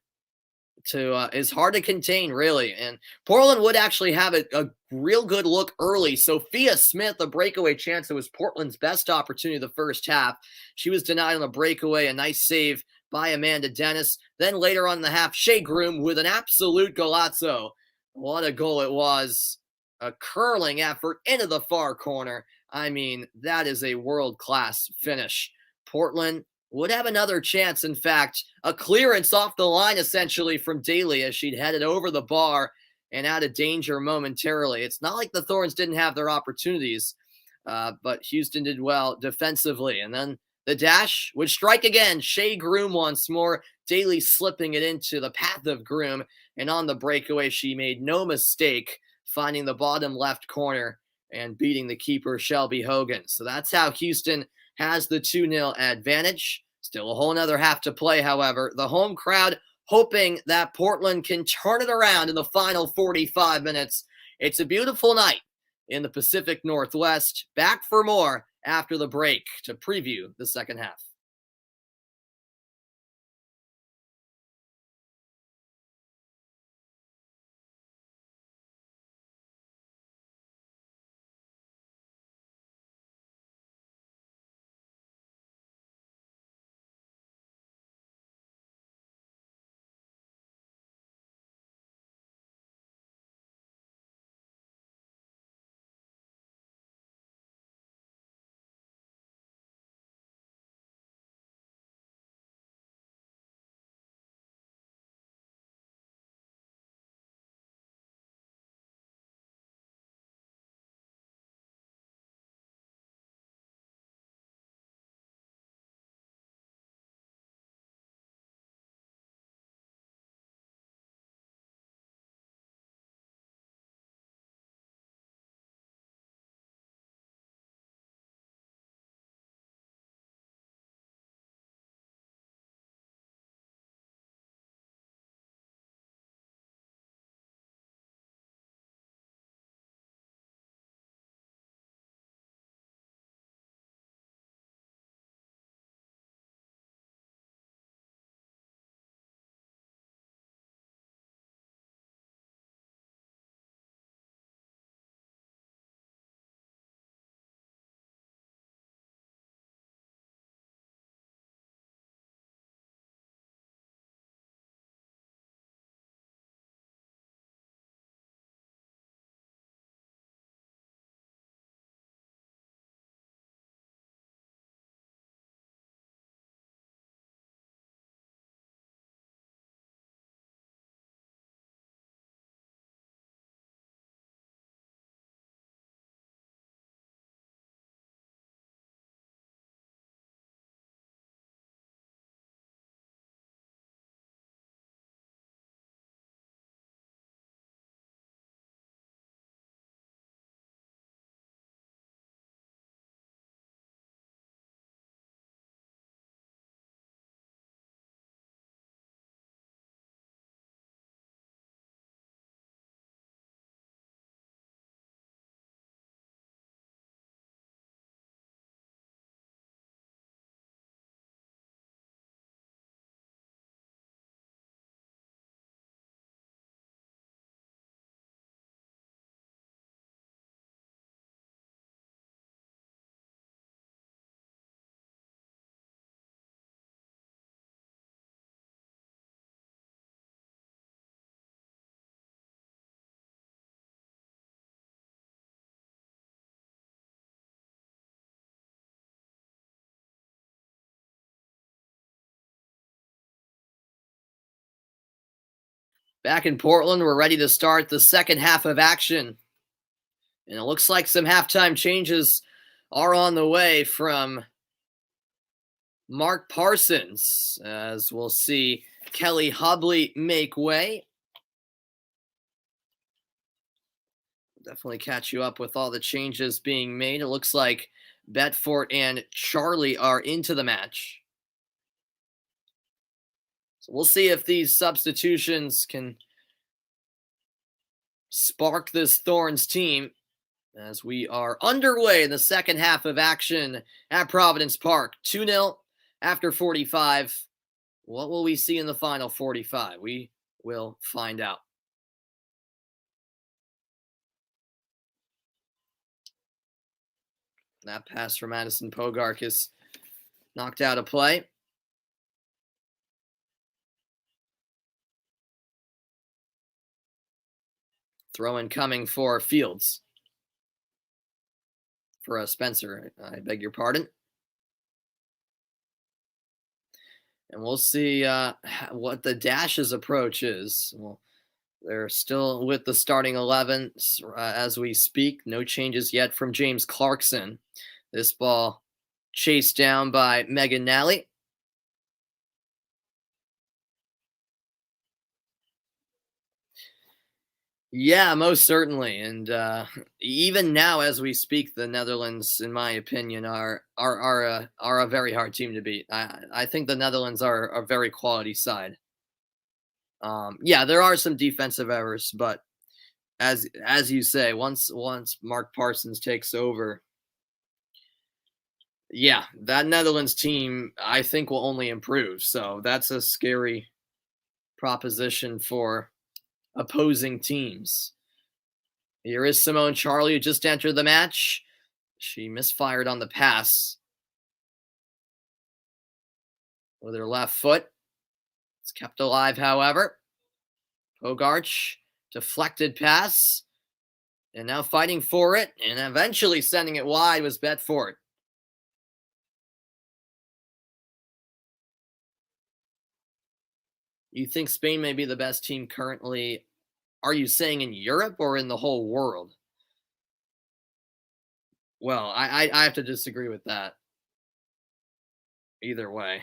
to contain, really. And Portland would actually have a real good look early. Sophia Smith, a breakaway chance. It was Portland's best opportunity the first half. She was denied on a breakaway, a nice save by Amanda Dennis. Then later on in the half, Shea Groom with an absolute golazo. What a goal it was. A curling effort into the far corner. I mean, that is a world-class finish. Portland would have another chance. In fact, a clearance off the line essentially from Daly as she'd headed over the bar and out of danger momentarily. It's not like the Thorns didn't have their opportunities, but Houston did well defensively. And then the Dash would strike again. Shea Groom once more. Daly slipping it into the path of Groom. And on the breakaway, she made no mistake finding the bottom left corner and beating the keeper, Shelby Hogan. So that's how Houston has the 2-0 advantage. Still a whole nother half to play, however. The home crowd hoping that Portland can turn it around in the final 45 minutes. It's a beautiful night in the Pacific Northwest. Back for more after the break to preview the second half. Back in Portland, we're ready to start the second half of action. And it looks like some halftime changes are on the way from Mark Parsons, as we'll see Kelly Hubley make way. Definitely catch you up with all the changes being made. It looks like Betfort and Charlie are into the match. So we'll see if these substitutions can spark this Thorns team as we are underway in the second half of action at Providence Park. 2-0 after 45. What will we see in the final 45? We will find out. That pass from Madison Pogark is knocked out of play. Throw in coming for Fields. For Spencer, I beg your pardon. And we'll see what the Dash's approach is. Well, they're still with the starting 11 as we speak. No changes yet from James Clarkson. This ball chased down by Megan Nally. Yeah, most certainly. And even now, as we speak, the Netherlands, in my opinion, are a very hard team to beat. I think the Netherlands are a very quality side. Yeah, there are some defensive errors, but as you say, once Mark Parsons takes over, yeah, that Netherlands team I think will only improve. So that's a scary proposition for opposing teams. Here is Simone Charlie, who just entered the match. She misfired on the pass with her left foot. It's kept alive, however. Pogarch, deflected pass, and now fighting for it, and eventually sending it wide was Betfort. You think Spain may be the best team currently? Are you saying in Europe or in the whole world? Well, I have to disagree with that. Either way.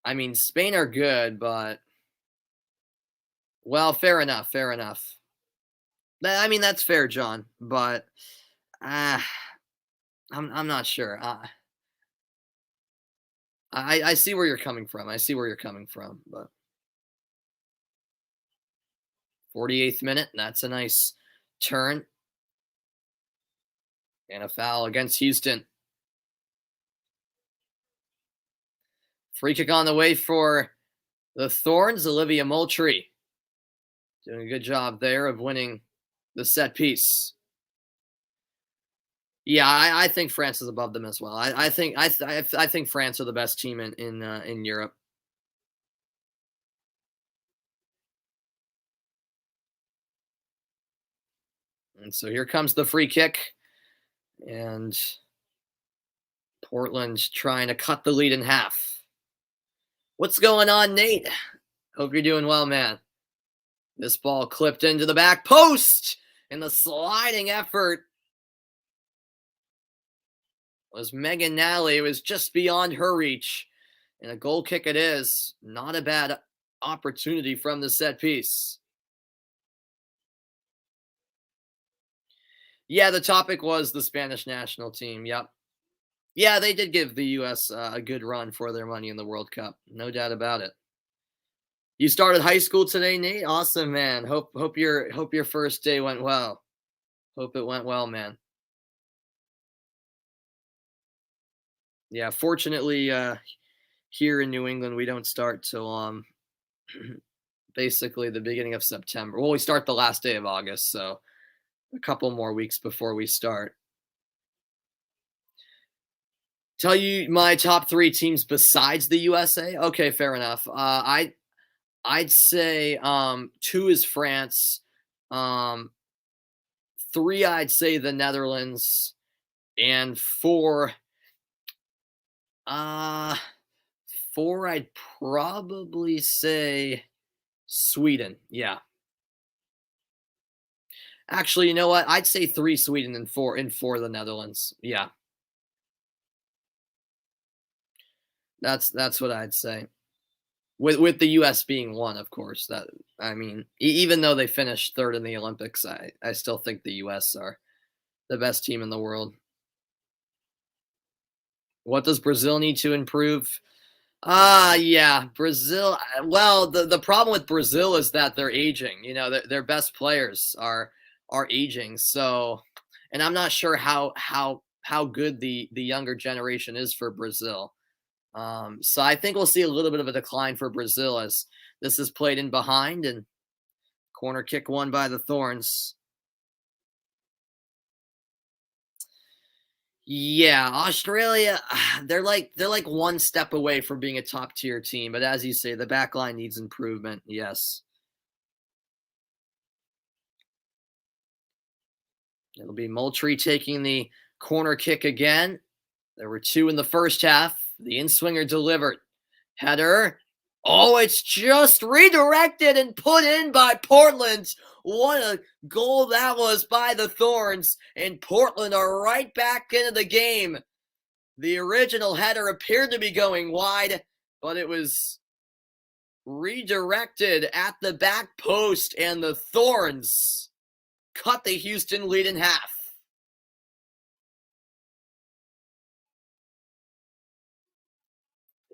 I mean, Spain are good, but well, fair enough, fair enough. I mean, that's fair, John, but I'm not sure. I see where you're coming from. I see where you're coming from, but 48th minute, that's a nice turn. And a foul against Houston. Free kick on the way for the Thorns, Olivia Moultrie. Doing a good job there of winning the set piece. Yeah, I think France is above them as well. I think France are the best team in Europe. And so here comes the free kick, and Portland trying to cut the lead in half. What's going on, Nate? Hope you're doing well, man. This ball clipped into the back post, and the sliding effort was Megan Nally. It was just beyond her reach, and a goal kick it is. Not a bad opportunity from the set piece. Yeah, the topic was the Spanish national team. Yep. Yeah, they did give the U.S. A good run for their money in the World Cup. No doubt about it. You started high school today, Nate? Awesome, man. Hope your first day went well. Hope it went well, man. Yeah, fortunately, here in New England, we don't start till basically the beginning of September. Well, we start the last day of August, so a couple more weeks before we start. Tell you my top 3 teams besides the USA? Okay, fair enough. I'd say 2 is France. 3, I'd say the Netherlands, and 4, 4, I'd probably say Sweden, yeah. Actually, you know what? I'd say 3 Sweden and 4 the Netherlands. Yeah, that's what I'd say. With the US being 1, of course. That I mean, even though they finished 3rd in the Olympics, I still think the US are the best team in the world. What does Brazil need to improve? Yeah, Brazil. Well, the problem with Brazil is that they're aging. You know, their best players are aging. So, and I'm not sure how good the younger generation is for Brazil. So I think we'll see a little bit of a decline for Brazil as this is played in behind and corner kick won by the Thorns. Yeah, Australia, they're like one step away from being a top tier team, but as you say, the back line needs improvement. Yes. It'll be Moultrie taking the corner kick again. There were 2 in the first half. The in-swinger delivered. Header. Oh, it's just redirected and put in by Portland. What a goal that was by the Thorns. And Portland are right back into the game. The original header appeared to be going wide, but it was redirected at the back post, and the Thorns cut the Houston lead in half.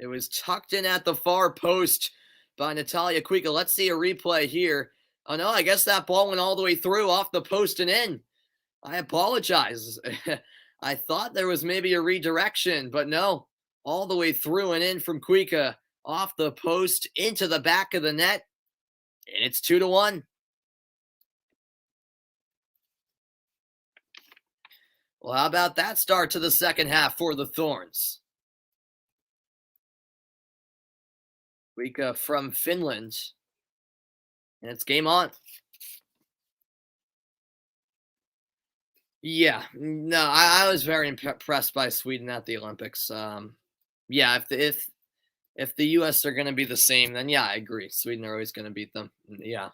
It was tucked in at the far post by Natalia Kuika. Let's see a replay here. Oh, no, I guess that ball went all the way through off the post and in. I apologize. I thought there was maybe a redirection, but no. All the way through and in from Kuika off the post into the back of the net. And it's 2-1. Well, how about that start to the second half for the Thorns? Kuika from Finland. And it's game on. Yeah, no, I was very impressed by Sweden at the Olympics. Yeah, if the U.S. are going to be the same, then yeah, I agree. Sweden are always going to beat them. Yeah,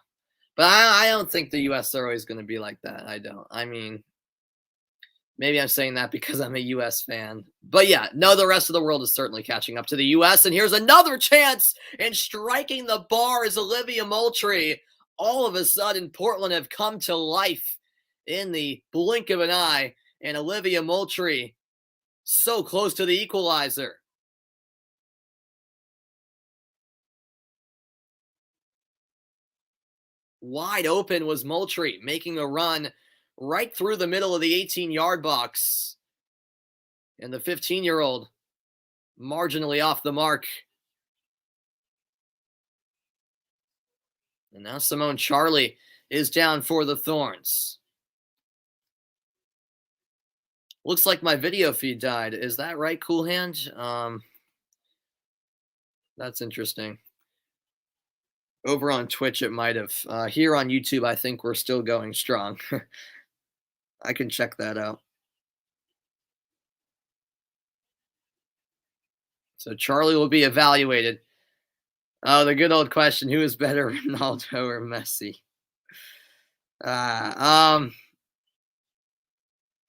but I don't think the U.S. are always going to be like that. I don't. I mean, maybe I'm saying that because I'm a U.S. fan. But yeah, no, the rest of the world is certainly catching up to the U.S. And here's another chance, and striking the bar is Olivia Moultrie. All of a sudden, Portland have come to life in the blink of an eye, and Olivia Moultrie so close to the equalizer. Wide open was Moultrie, making a run right through the middle of the 18-yard box. And the 15-year-old marginally off the mark. And now Simone Charlie is down for the Thorns. Looks like my video feed died. Is that right, Cool Hand? That's interesting. Over on Twitch, it might have. Here on YouTube, I think we're still going strong. I can check that out. So Charlie will be evaluated. Oh, the good old question: who is better, Ronaldo or Messi?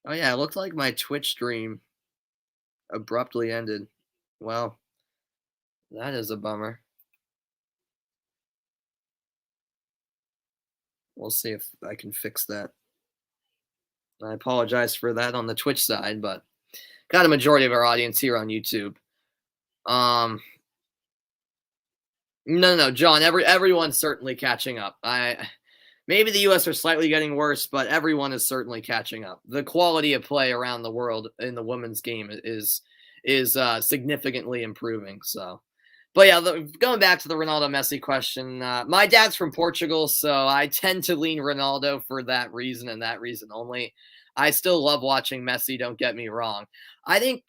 Oh yeah, it looked like my Twitch stream abruptly ended. Well, that is a bummer. We'll see if I can fix that. I apologize for that on the Twitch side, but got a majority of our audience here on YouTube. No, John. Everyone's certainly catching up. Maybe the U.S. are slightly getting worse, but everyone is certainly catching up. The quality of play around the world in the women's game is significantly improving. So, but yeah, going back to the Ronaldo Messi question, my dad's from Portugal, so I tend to lean Ronaldo for that reason and that reason only. I still love watching Messi. Don't get me wrong. I think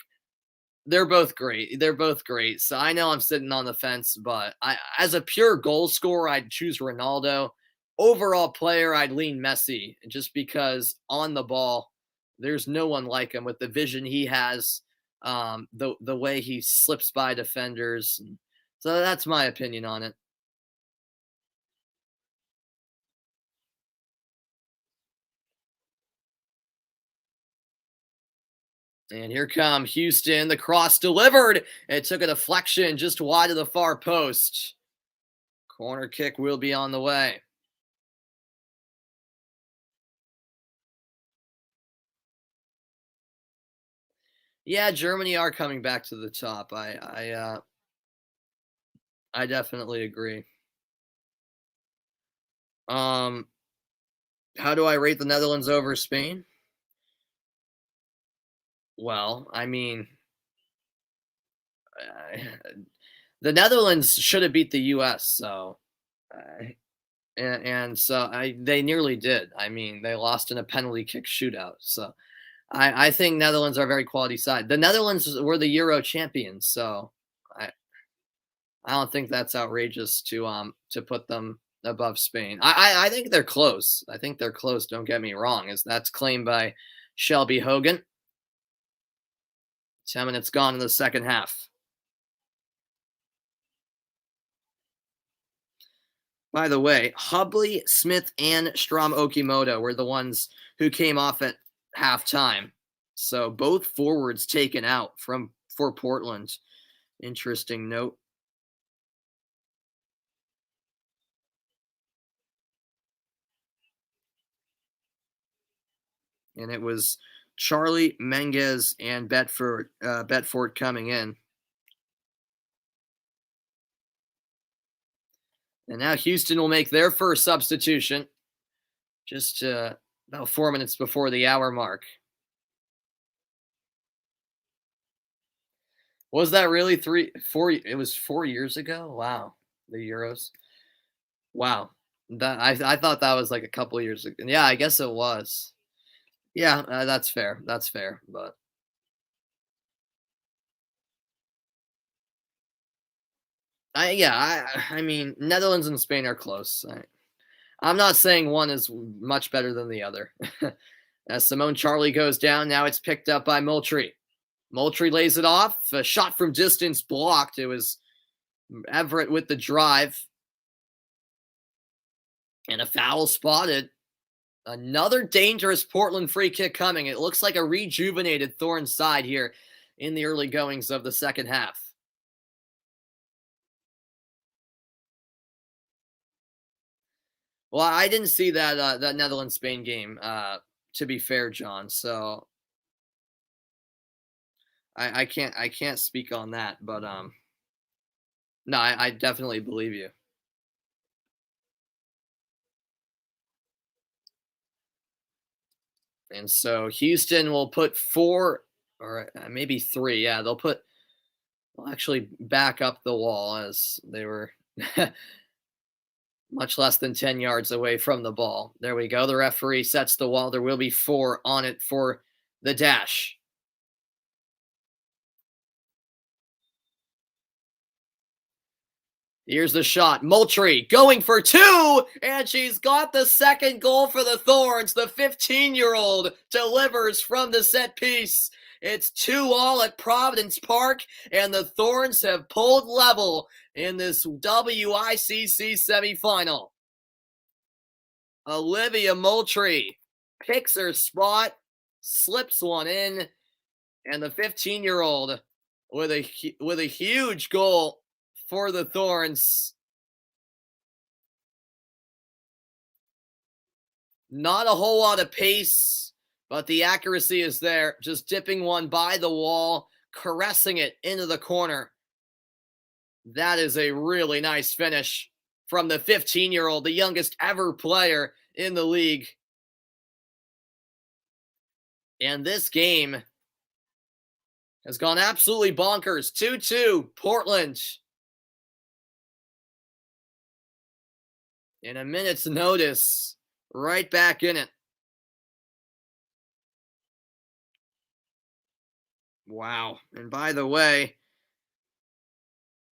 they're both great. They're both great. So I know I'm sitting on the fence, but as a pure goal scorer, I'd choose Ronaldo. Overall player, I'd lean Messi just because on the ball, there's no one like him with the vision he has, the way he slips by defenders. So that's my opinion on it. And here come Houston. The cross delivered. It took a deflection just wide of the far post. Corner kick will be on the way. Yeah, Germany are coming back to the top. I definitely agree. How do I rate the Netherlands over Spain? Well, I mean, uh, the Netherlands should have beat the U.S. So, uh, and so they nearly did. I mean, they lost in a penalty kick shootout. So, I think Netherlands are a very quality side. The Netherlands were the Euro champions, so I I don't think that's outrageous to put them above Spain. I think they're close. I think they're close. Don't get me wrong. As that's claimed by Shelby Hogan. 10 minutes gone in the second half. By the way, Hubley, Smith, and Strom Okimoto were the ones who came off at halftime. So both forwards taken out for Portland. Interesting note. And it was Charlie, Menges, and Bedford coming in. And now Houston will make their first substitution just about 4 minutes before the hour mark. Was that really 4? It was 4 years ago. Wow, the Euros. Wow, I thought that was like a couple years ago. Yeah, I guess it was. Yeah, that's fair. That's fair. But I mean, Netherlands and Spain are close. I'm not saying one is much better than the other. As Simone Charlie goes down, now it's picked up by Moultrie. Moultrie lays it off. A shot from distance blocked. It was Everett with the drive. And a foul spotted. Another dangerous Portland free kick coming. It looks like a rejuvenated Thorns side here in the early goings of the second half. Well, I didn't see that Netherlands Spain game. To be fair, John. So I can't speak on that. But no, I definitely believe you. And so Houston will put 4 or maybe 3. Yeah, they'll actually back up the wall as they were much less than 10 yards away from the ball. There we go. The referee sets the wall. There will be 4 on it for the dash. Here's the shot. Moultrie going for 2, and she's got the second goal for the Thorns. The 15-year-old delivers from the set piece. It's 2-2 at Providence Park, and the Thorns have pulled level in this WICC semifinal. Olivia Moultrie picks her spot, slips one in, and the 15-year-old with a huge goal for the Thorns. Not a whole lot of pace, but the accuracy is there. Just dipping one by the wall, caressing it into the corner. That is a really nice finish from the 15-year-old, the youngest ever player in the league. And this game has gone absolutely bonkers. 2-2, Portland. In a minute's notice, right back in it. Wow. And by the way,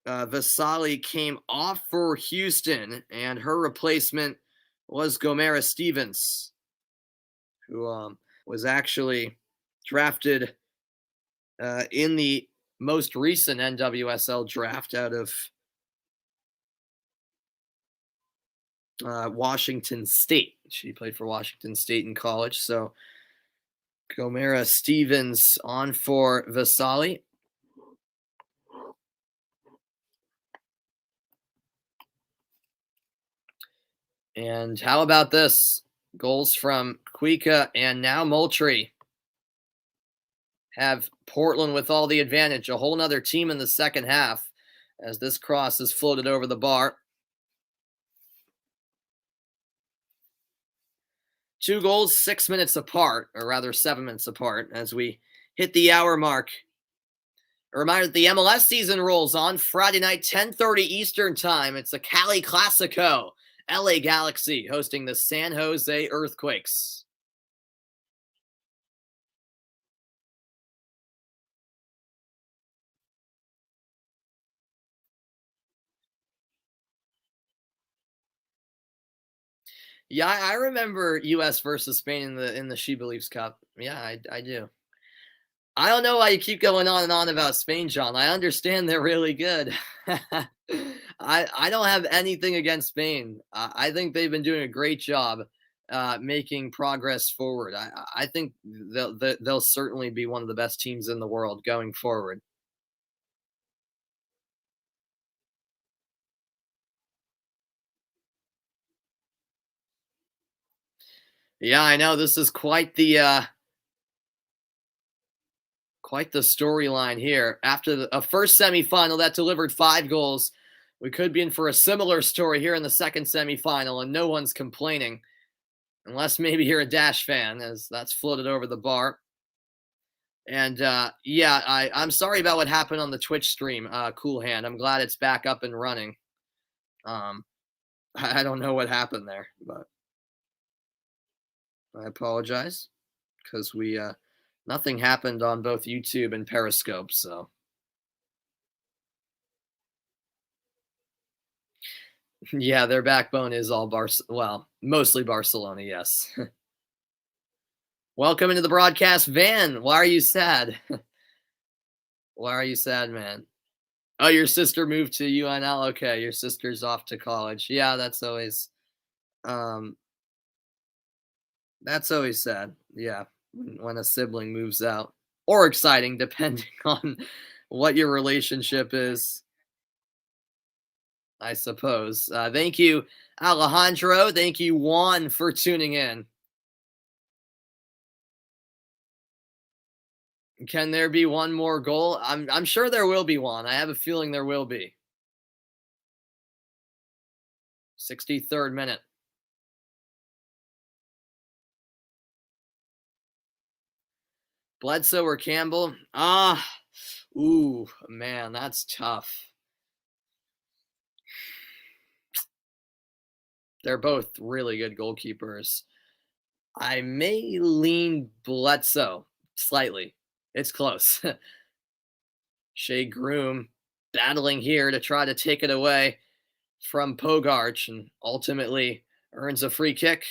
Vasali came off for Houston, and her replacement was Gomera Stevens, who was actually drafted in the most recent NWSL draft out of Washington State. She played for Washington State in college, so Gomera Stevens on for Vasali. And how about this? Goals from Kuika and now Moultrie have Portland with all the advantage. A whole nother team in the second half as this cross is floated over the bar. 2 goals, 6 minutes apart, or rather 7 minutes apart, as we hit the hour mark. A reminder that the MLS season rolls on Friday night, 10:30 Eastern Time. It's a Cali Classico. LA Galaxy hosting the San Jose Earthquakes. Yeah, I remember US versus Spain in the She Believes Cup. Yeah, I do. I don't know why you keep going on and on about Spain, John. I understand they're really good. I don't have anything against Spain. I think they've been doing a great job making progress forward. I think they'll certainly be one of the best teams in the world going forward. Yeah, I know this is quite the storyline here. After a first semifinal that delivered 5 goals, we could be in for a similar story here in the second semifinal, and no one's complaining. Unless maybe you're a Dash fan, as that's floated over the bar. And yeah, I'm sorry about what happened on the Twitch stream, Cool Hand. I'm glad it's back up and running. Um, I don't know what happened there, but I apologize because we nothing happened on both YouTube and Periscope. So yeah, their backbone is all well, mostly Barcelona. Yes. Welcome into the broadcast van. Why are you sad? Why are you sad, man? Oh, your sister moved to UNL? Okay, your sister's off to college. Yeah, um that's always sad. Yeah, when a sibling moves out. Or exciting, depending on what your relationship is, I suppose. Thank you, Alejandro. Thank you, Juan, for tuning in. Can there be one more goal? I'm sure there will be one. I have a feeling there will be. 63rd minute. Bledsoe or Campbell? Ooh, man, that's tough. They're both really good goalkeepers. I may lean Bledsoe slightly. It's close. Shea Groom battling here to try to take it away from Pogarch and ultimately earns a free kick.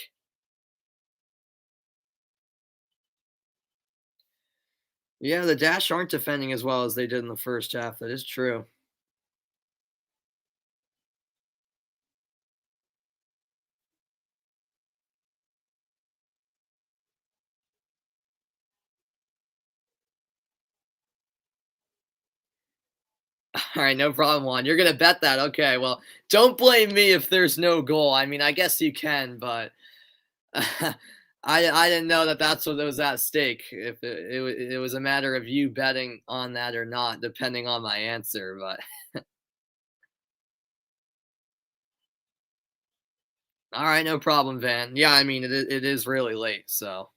Yeah, the Dash aren't defending as well as they did in the first half. That is true. All right, no problem, Juan. You're gonna bet that. Okay, well, don't blame me if there's no goal. I mean, I guess you can, but I didn't know that that's what was at stake. If it was a matter of you betting on that or not, depending on my answer. But all right, no problem, Van. Yeah, I mean it is really late, so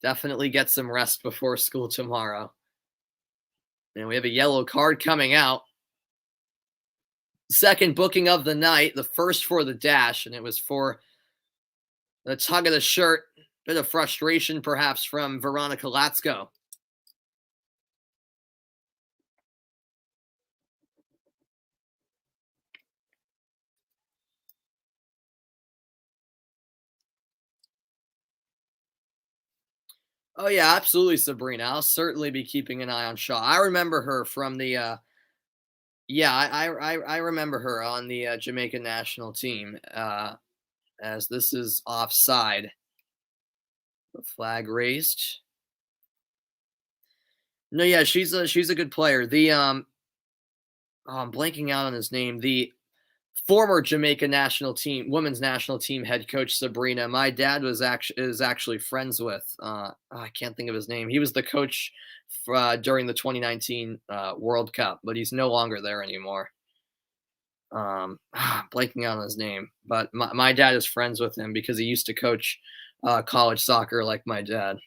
definitely get some rest before school tomorrow. And we have a yellow card coming out. Second booking of the night, the first for the Dash, and it was for the tug of the shirt. Bit of frustration, perhaps, from Veronica Latsko. Oh yeah, absolutely, Sabrina. I'll certainly be keeping an eye on Shaw. I remember her from the yeah, I remember her on the Jamaican national team. As this is offside. The flag raised. No, yeah, she's a good player. Oh, I'm blanking out on his name. The former Jamaica national team, women's national team head coach Sabrina. My dad is actually friends with. I can't think of his name. He was the coach during the 2019 World Cup, but he's no longer there anymore. Blanking out on his name, but my dad is friends with him because he used to coach college soccer like my dad.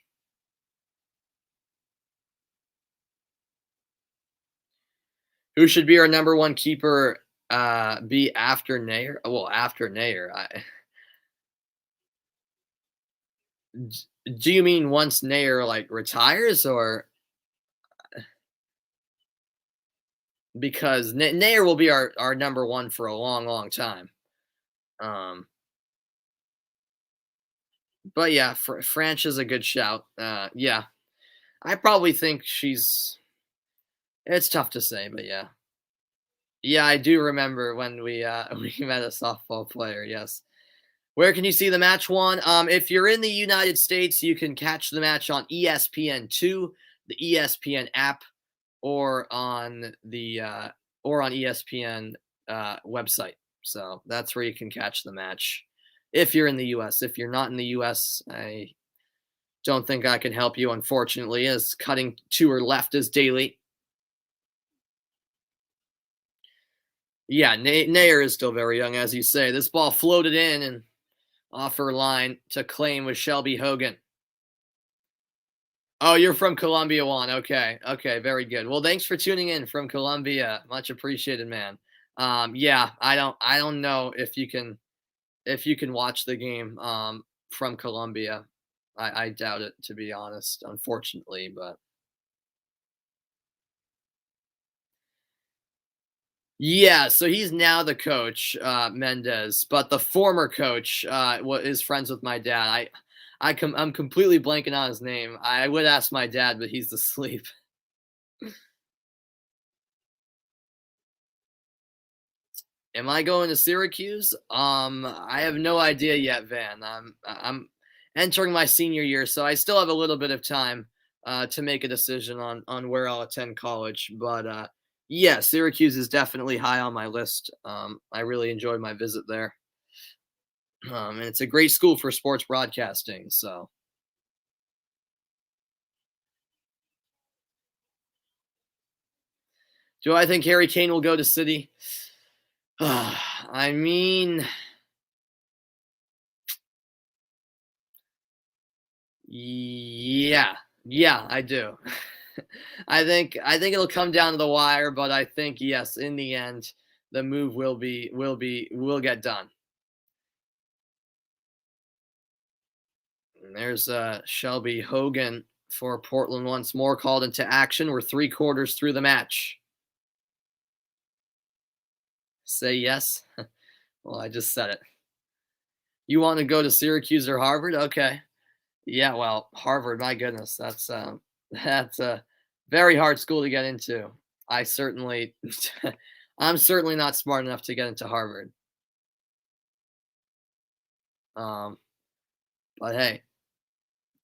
Who should be our number one keeper? Be after Nair? Well, after Nair. Do you mean once Nair like retires, or because Nair will be our number one for a long, long time? Um, but yeah, Franch is a good shout. Yeah, I probably think she's. It's tough to say, but yeah. Yeah, I do remember when we we met a softball player. Yes. Where can you see the match one? If you're in the United States, you can catch the match on ESPN2, the ESPN app, or on ESPN website. So that's where you can catch the match if you're in the US. If you're not in the US, I don't think I can help you, unfortunately, as cutting to her left is Daly. Yeah, Nair is still very young, as you say. This ball floated in and off her line to claim with Shelby Hogan. Oh, you're from Columbia One. Okay. Okay. Very good. Well, thanks for tuning in from Columbia. Much appreciated, man. Yeah, I don't know if you can watch the game from Columbia. I doubt it, to be honest, unfortunately, but yeah, so he's now the coach, Mendez, but the former coach is friends with my dad. I'm completely blanking on his name. I would ask my dad, but he's asleep. Am I going to Syracuse? I have no idea yet, Van. I'm entering my senior year, so I still have a little bit of time to make a decision on where I'll attend college. But yeah, Syracuse is definitely high on my list. I really enjoyed my visit there, and it's a great school for sports broadcasting. So, do I think Harry Kane will go to City? I mean, yeah, yeah, I do. I think it'll come down to the wire, but I think yes, in the end, the move will get done. And there's Shelby Hogan for Portland once more called into action. We're three quarters through the match. Say yes. Well, I just said it. You want to go to Syracuse or Harvard? Okay. Yeah, well, Harvard, my goodness, that's a very hard school to get into. I certainly I'm certainly not smart enough to get into Harvard. Um, but hey,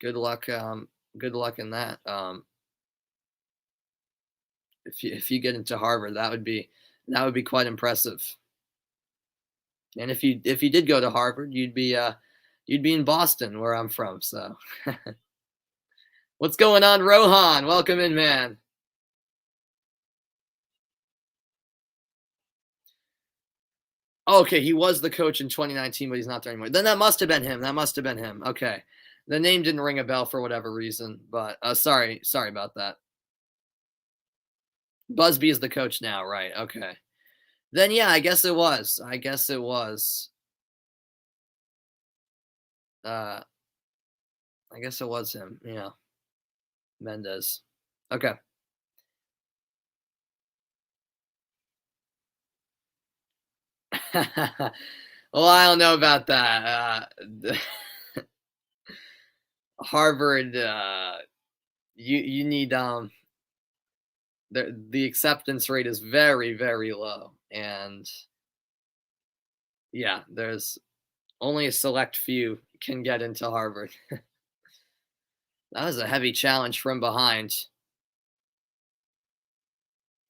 good luck in that. If you get into Harvard, that would be quite impressive. And if you did go to Harvard, you'd be in Boston, where I'm from. So, what's going on, Rohan? Welcome in, man. Okay, he was the coach in 2019, but he's not there anymore. Then that must have been him. That must have been him. Okay, the name didn't ring a bell for whatever reason, but sorry about that. Busby is the coach now, right? Okay. Then yeah, I guess it was. I guess it was. Uh, I guess it was him. Yeah, Mendez. Okay. Well, I don't know about that. Harvard, you need the acceptance rate is very, very low, and yeah, there's only a select few can get into Harvard. That was a heavy challenge from behind.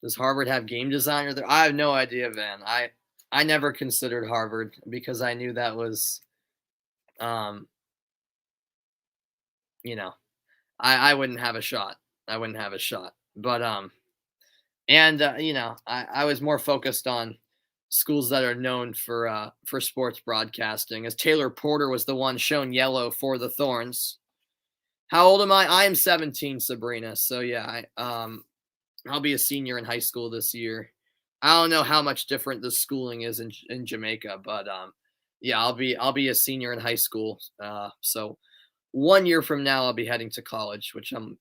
Does Harvard have game designer there? I have no idea, Van. I never considered Harvard because I knew that was, um, you know, I wouldn't have a shot. I wouldn't have a shot. But I was more focused on schools that are known for sports broadcasting. As Taylor Porter was the one shown yellow for the Thorns. How old am I? I am 17, Sabrina. So yeah, I'll be a senior in high school this year. I don't know how much different the schooling is in Jamaica, but yeah, I'll be a senior in high school. So 1 year from now, I'll be heading to college, which I'm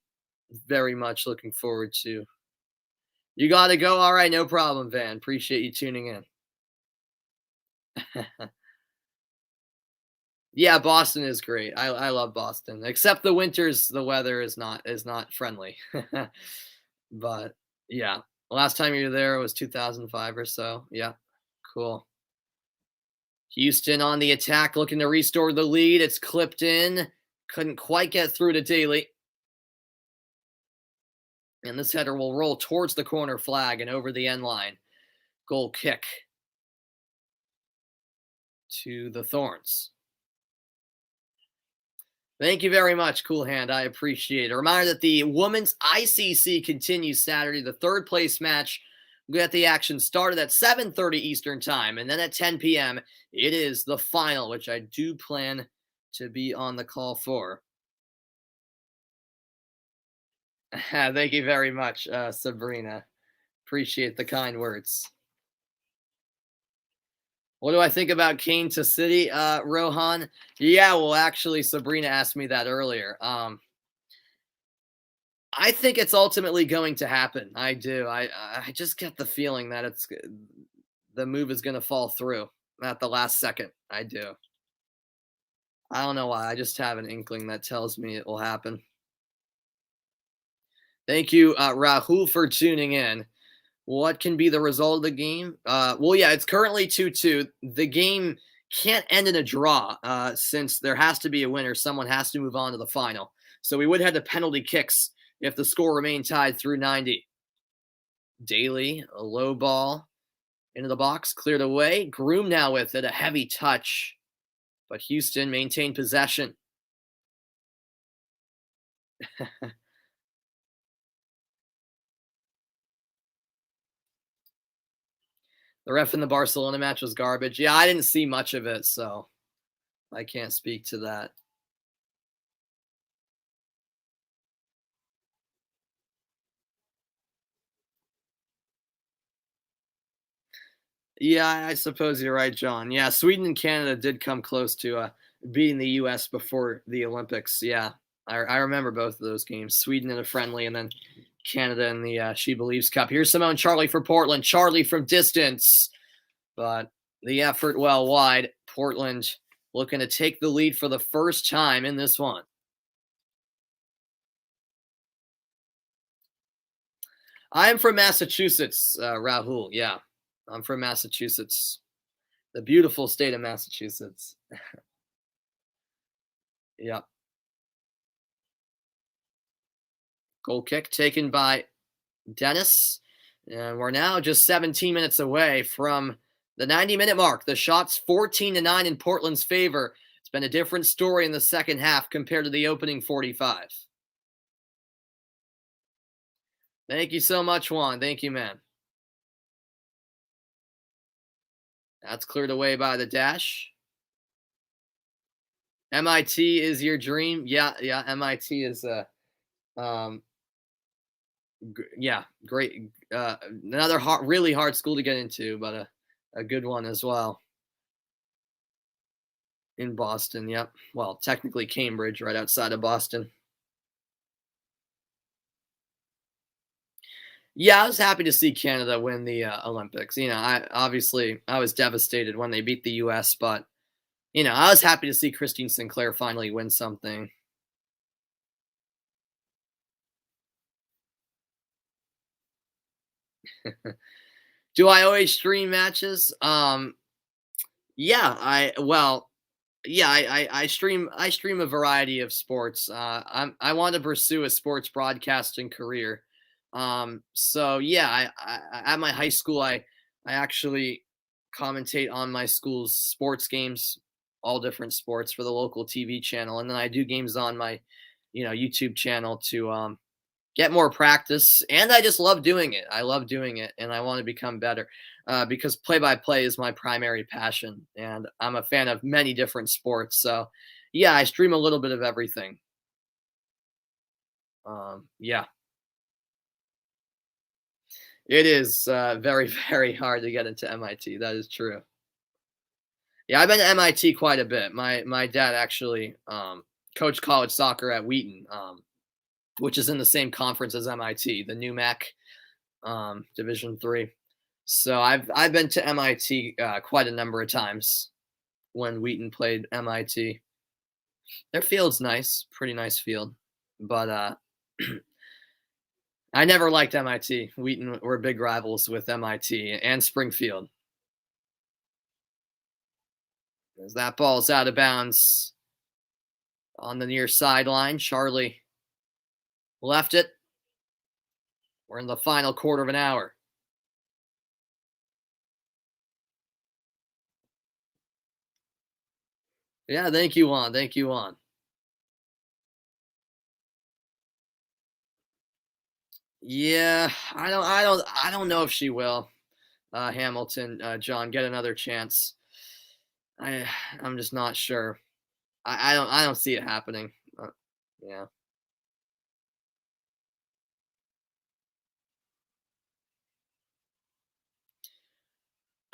very much looking forward to. You got to go. All right, no problem, Van. Appreciate you tuning in. Yeah, Boston is great. I love Boston, except the winters. The weather is not friendly. But yeah, last time you were there was 2005 or so. Yeah, cool. Houston on the attack, looking to restore the lead. It's clipped in. Couldn't quite get through to Daly. And this header will roll towards the corner flag and over the end line. Goal kick to the Thorns. Thank you very much, Cool Hand. I appreciate it. A reminder that the women's ICC continues Saturday. The third place match. We got the action started at 7:30 Eastern time, and then at 10 p.m. it is the final, which I do plan to be on the call for. Thank you very much, Sabrina. Appreciate the kind words. What do I think about Kane to City, Rohan? Yeah, well, actually, Sabrina asked me that earlier. I think it's ultimately going to happen. I do. I just get the feeling that the move is going to fall through at the last second. I do. I don't know why. I just have an inkling that tells me it will happen. Thank you, Rahul, for tuning in. What can be the result of the game? Well, yeah, it's currently 2-2. The game can't end in a draw since there has to be a winner. Someone has to move on to the final. So we would head to penalty kicks if the score remained tied through 90. Daly, a low ball into the box, cleared away. Groom now with it, a heavy touch. But Houston maintained possession. The ref in the Barcelona match was garbage. Yeah, I didn't see much of it, so I can't speak to that. Yeah, I suppose you're right, John. Yeah, Sweden and Canada did come close to beating the U.S. before the Olympics. Yeah, I remember both of those games. Sweden in a friendly, and then Canada in the She Believes Cup. Here's Simone Charlie for Portland. Charlie from distance, but the effort well wide. Portland looking to take the lead for the first time in this one. I'm from Massachusetts, Rahul. Yeah, I'm from Massachusetts, the beautiful state of Massachusetts. Yeah. Goal kick taken by Dennis. And we're now just 17 minutes away from the 90-minute mark. The shot's 14-9 in Portland's favor. It's been a different story in the second half compared to the opening 45. Thank you so much, Juan. Thank you, man. That's cleared away by the dash. MIT is your dream? Yeah, MIT is yeah, great. Another really hard school to get into, but a good one as well. In Boston, yep. Well, technically Cambridge, right outside of Boston. Yeah, I was happy to see Canada win the Olympics. I was devastated when they beat the U.S., but I was happy to see Christine Sinclair finally win something. Do I always stream matches? Yeah, I stream a variety of sports. I want to pursue a sports broadcasting career. So yeah, at my high school, I actually commentate on my school's sports games, all different sports for the local TV channel, and then I do games on my, YouTube channel to get more practice. And I just love doing it. I love doing it, and I want to become better because play by play is my primary passion, and I'm a fan of many different sports. So yeah, I stream a little bit of everything. Yeah. It is, very, very hard to get into MIT, that is true. Yeah, I've been to MIT quite a bit. My dad actually, coached college soccer at Wheaton, which is in the same conference as MIT, the NUMAC, Division III. So I've been to MIT, quite a number of times when Wheaton played MIT. Their field's nice, pretty nice field, but, I never liked MIT. Wheaton were big rivals with MIT and Springfield. As that ball's out of bounds on the near sideline, Charlie left it. We're in the final quarter of an hour. Yeah, thank you, Juan. Thank you, Juan. Yeah, I don't know if she will. Hamilton, John, get another chance. I, I'm just not sure. I don't see it happening. Yeah.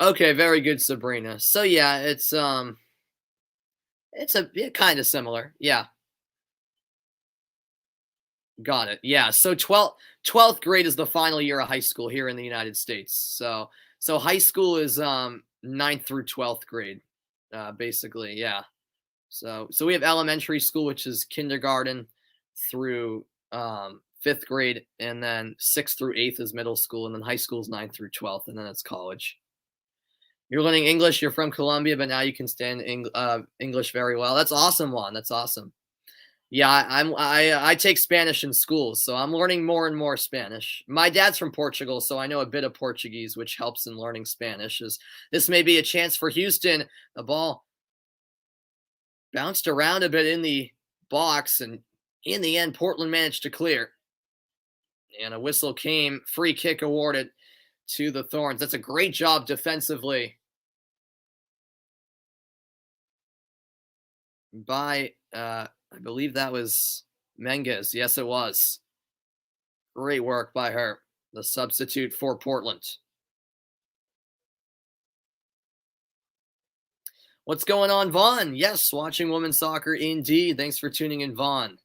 Okay, very good, Sabrina. So yeah, it's a kind of similar. Yeah, got it. Yeah, so 12th grade is the final year of high school here in the United States. So high school is ninth through 12th grade, basically. Yeah. So we have elementary school, which is kindergarten through 5th grade, and then 6th through 8th is middle school, and then high school is ninth through 12th, and then it's college. You're learning English. You're from Colombia, but now you can stand English very well. That's awesome, Juan. That's awesome. Yeah, I take Spanish in school, so I'm learning more and more Spanish. My dad's from Portugal, so I know a bit of Portuguese, which helps in learning Spanish. This may be a chance for Houston. The ball bounced around a bit in the box, and in the end, Portland managed to clear. And a whistle came, free kick awarded to the Thorns. That's a great job defensively by, I believe that was Menges. Yes, it was. Great work by her, the substitute for Portland. What's going on, Vaughn? Yes, watching women's soccer indeed. Thanks for tuning in, Vaughn.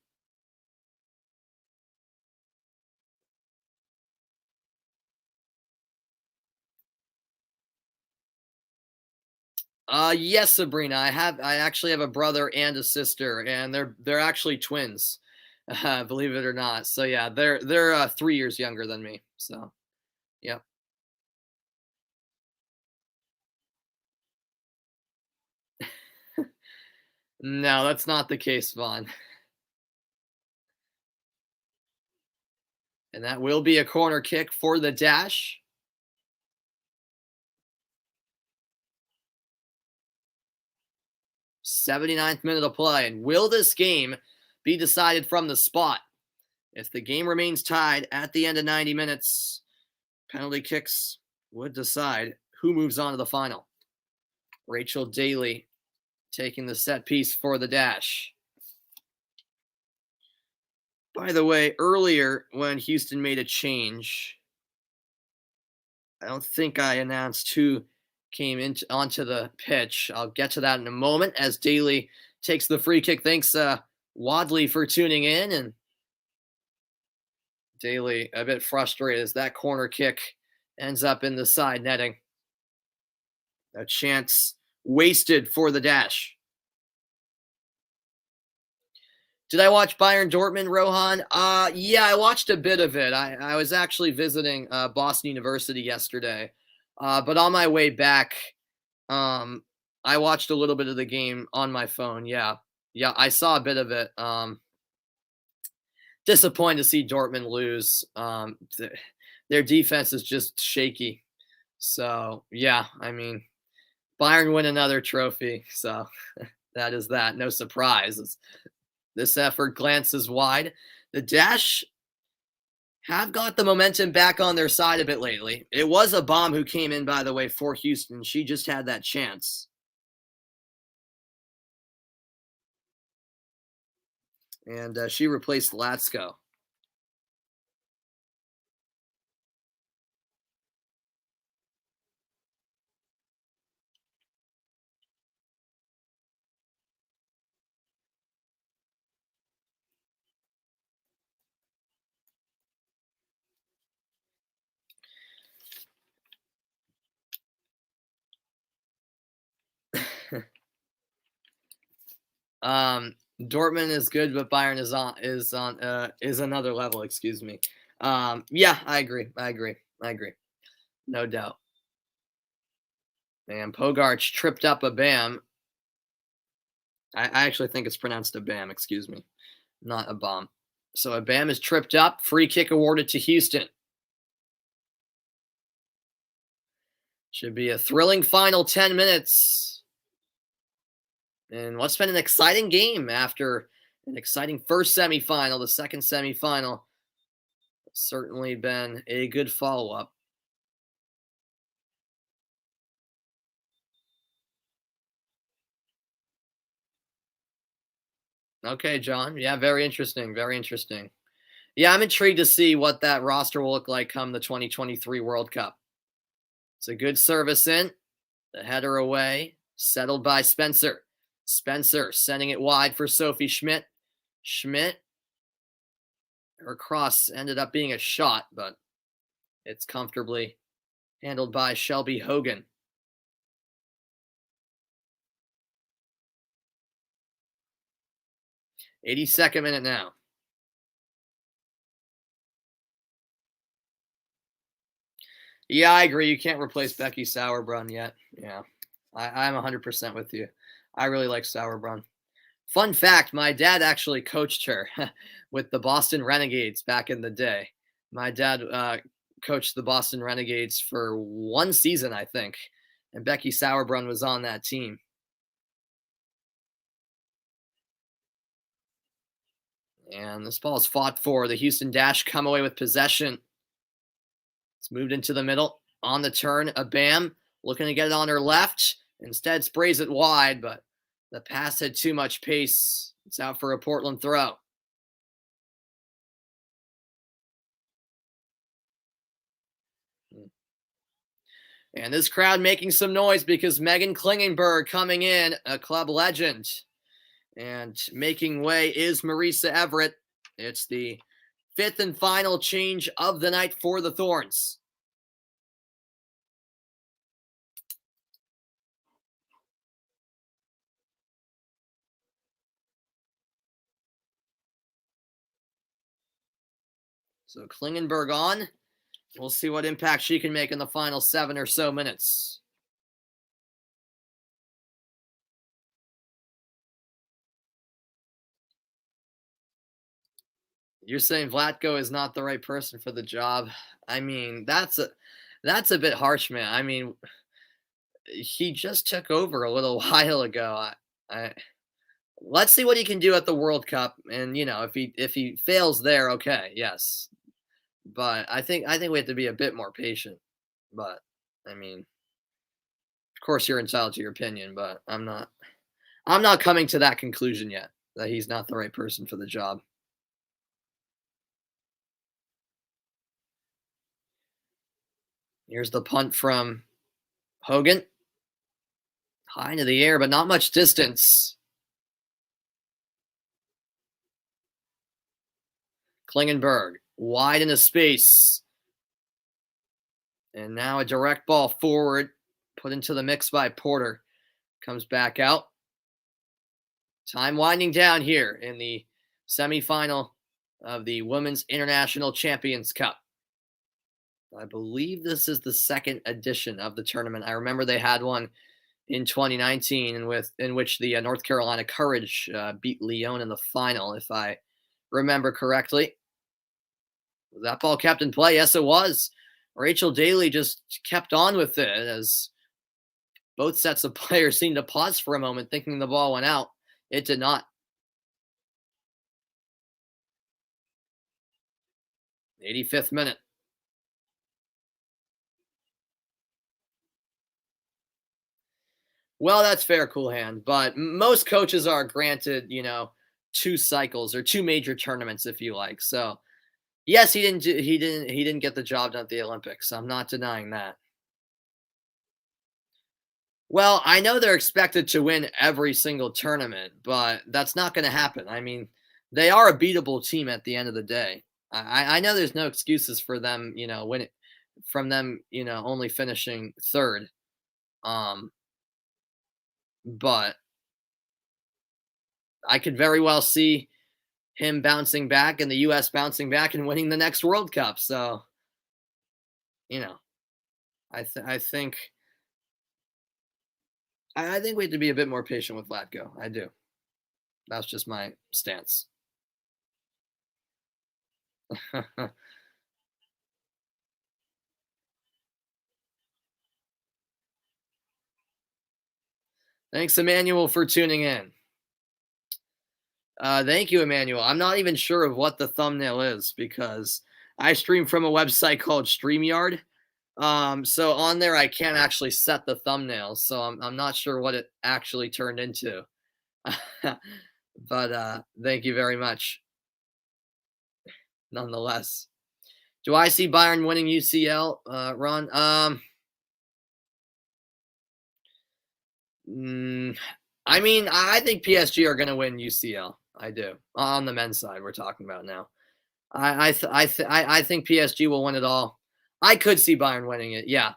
Yes, Sabrina. I actually have a brother and a sister, and they're actually twins, believe it or not. So yeah, they're 3 years younger than me. So yeah. No, that's not the case, Vaughn. And that will be a corner kick for the Dash. 79th minute of play. And will this game be decided from the spot? If the game remains tied at the end of 90 minutes, penalty kicks would decide who moves on to the final. Rachel Daly taking the set piece for the Dash. By the way, earlier when Houston made a change, I don't think I announced who came onto the pitch. I'll get to that in a moment as Daly takes the free kick. Thanks, Wadley, for tuning in. And Daly a bit frustrated as that corner kick ends up in the side netting. A chance wasted for the Dash. Did I watch Bayern Dortmund, Rohan? Yeah, I watched a bit of it. I was actually visiting Boston University yesterday, but on my way back, I watched a little bit of the game on my phone. Yeah, I saw a bit of it. disappointed to see Dortmund lose. Their defense is just shaky. So, yeah, I mean, Bayern win another trophy. So that is that. No surprise. This effort glances wide. The Dash have got the momentum back on their side a bit lately. It was a bomb who came in, by the way, for Houston. She just had that chance. And she replaced Latsko. Dortmund is good, but Bayern is another level. Excuse me. Yeah, I agree. No doubt. And Pogacar tripped up a Bam. I actually think it's pronounced a Bam. Excuse me, not a bomb. So a Bam is tripped up. Free kick awarded to Houston. Should be a thrilling final 10 minutes. And what's been an exciting game after an exciting first semifinal, the second semifinal. Certainly been a good follow-up. Okay, John. Yeah, very interesting. Very interesting. Yeah, I'm intrigued to see what that roster will look like come the 2023 World Cup. It's a good service in. The header away. Settled by Spencer. Spencer sending it wide for Sophie Schmidt. Schmidt. Her cross ended up being a shot, but it's comfortably handled by Shelby Hogan. '82nd minute now. Yeah, I agree. You can't replace Becky Sauerbrunn yet. Yeah, I'm 100% with you. I really like Sauerbrunn. Fun fact, my dad actually coached her with the Boston Renegades back in the day. My dad coached the Boston Renegades for one season, I think, and Becky Sauerbrunn was on that team. And this ball is fought for. The Houston Dash come away with possession. It's moved into the middle. On the turn, a Bam looking to get it on her left. Instead, sprays it wide, but the pass had too much pace. It's out for a Portland throw. And this crowd making some noise because Megan Klingenberg coming in, a club legend. And making way is Marisa Everett. It's the fifth and final change of the night for the Thorns. So Klingenberg on. We'll see what impact she can make in the final 7 or so minutes. You're saying Vlatko is not the right person for the job. I mean, that's a bit harsh, man. I mean, he just took over a little while ago. Let's see what he can do at the World Cup, and if he fails there, okay, yes. But I think we have to be a bit more patient. But I mean, of course, you're entitled to your opinion, but I'm not coming to that conclusion yet that he's not the right person for the job. Here's the punt from Hogan. High into the air, but not much distance. Klingenberg, wide into space. And now a direct ball forward, put into the mix by Porter. Comes back out. Time winding down here in the semifinal of the Women's International Champions Cup. I believe this is the second edition of the tournament. I remember they had one in 2019 in which the North Carolina Courage beat Lyon in the final, if I remember correctly. Was that ball kept in play? Yes, it was. Rachel Daly just kept on with it as both sets of players seemed to pause for a moment, thinking the ball went out. It did not. 85th minute. Well, that's fair, Cool Hand, but most coaches are granted, 2 cycles or 2 major tournaments, if you like. So, yes, he didn't get the job done at the Olympics. I'm not denying that. Well, I know they're expected to win every single tournament, but that's not going to happen. I mean, they are a beatable team at the end of the day. I know there's no excuses for them, when it, from them, only finishing third. Um, but I could very well see him bouncing back and the U.S. bouncing back and winning the next World Cup. So, you know, I think I think we have to be a bit more patient with Latko. I do. That's just my stance. Thanks, Emmanuel, for tuning in. Thank you, Emmanuel. I'm not even sure of what the thumbnail is because I stream from a website called StreamYard. So on there, I can't actually set the thumbnail, so I'm not sure what it actually turned into. But thank you very much, nonetheless. Do I see Bayern winning UCL, Ron? Mm, I mean, I think PSG are going to win UCL. I do. On the men's side, we're talking about now. I think PSG will win it all. I could see Bayern winning it, yeah.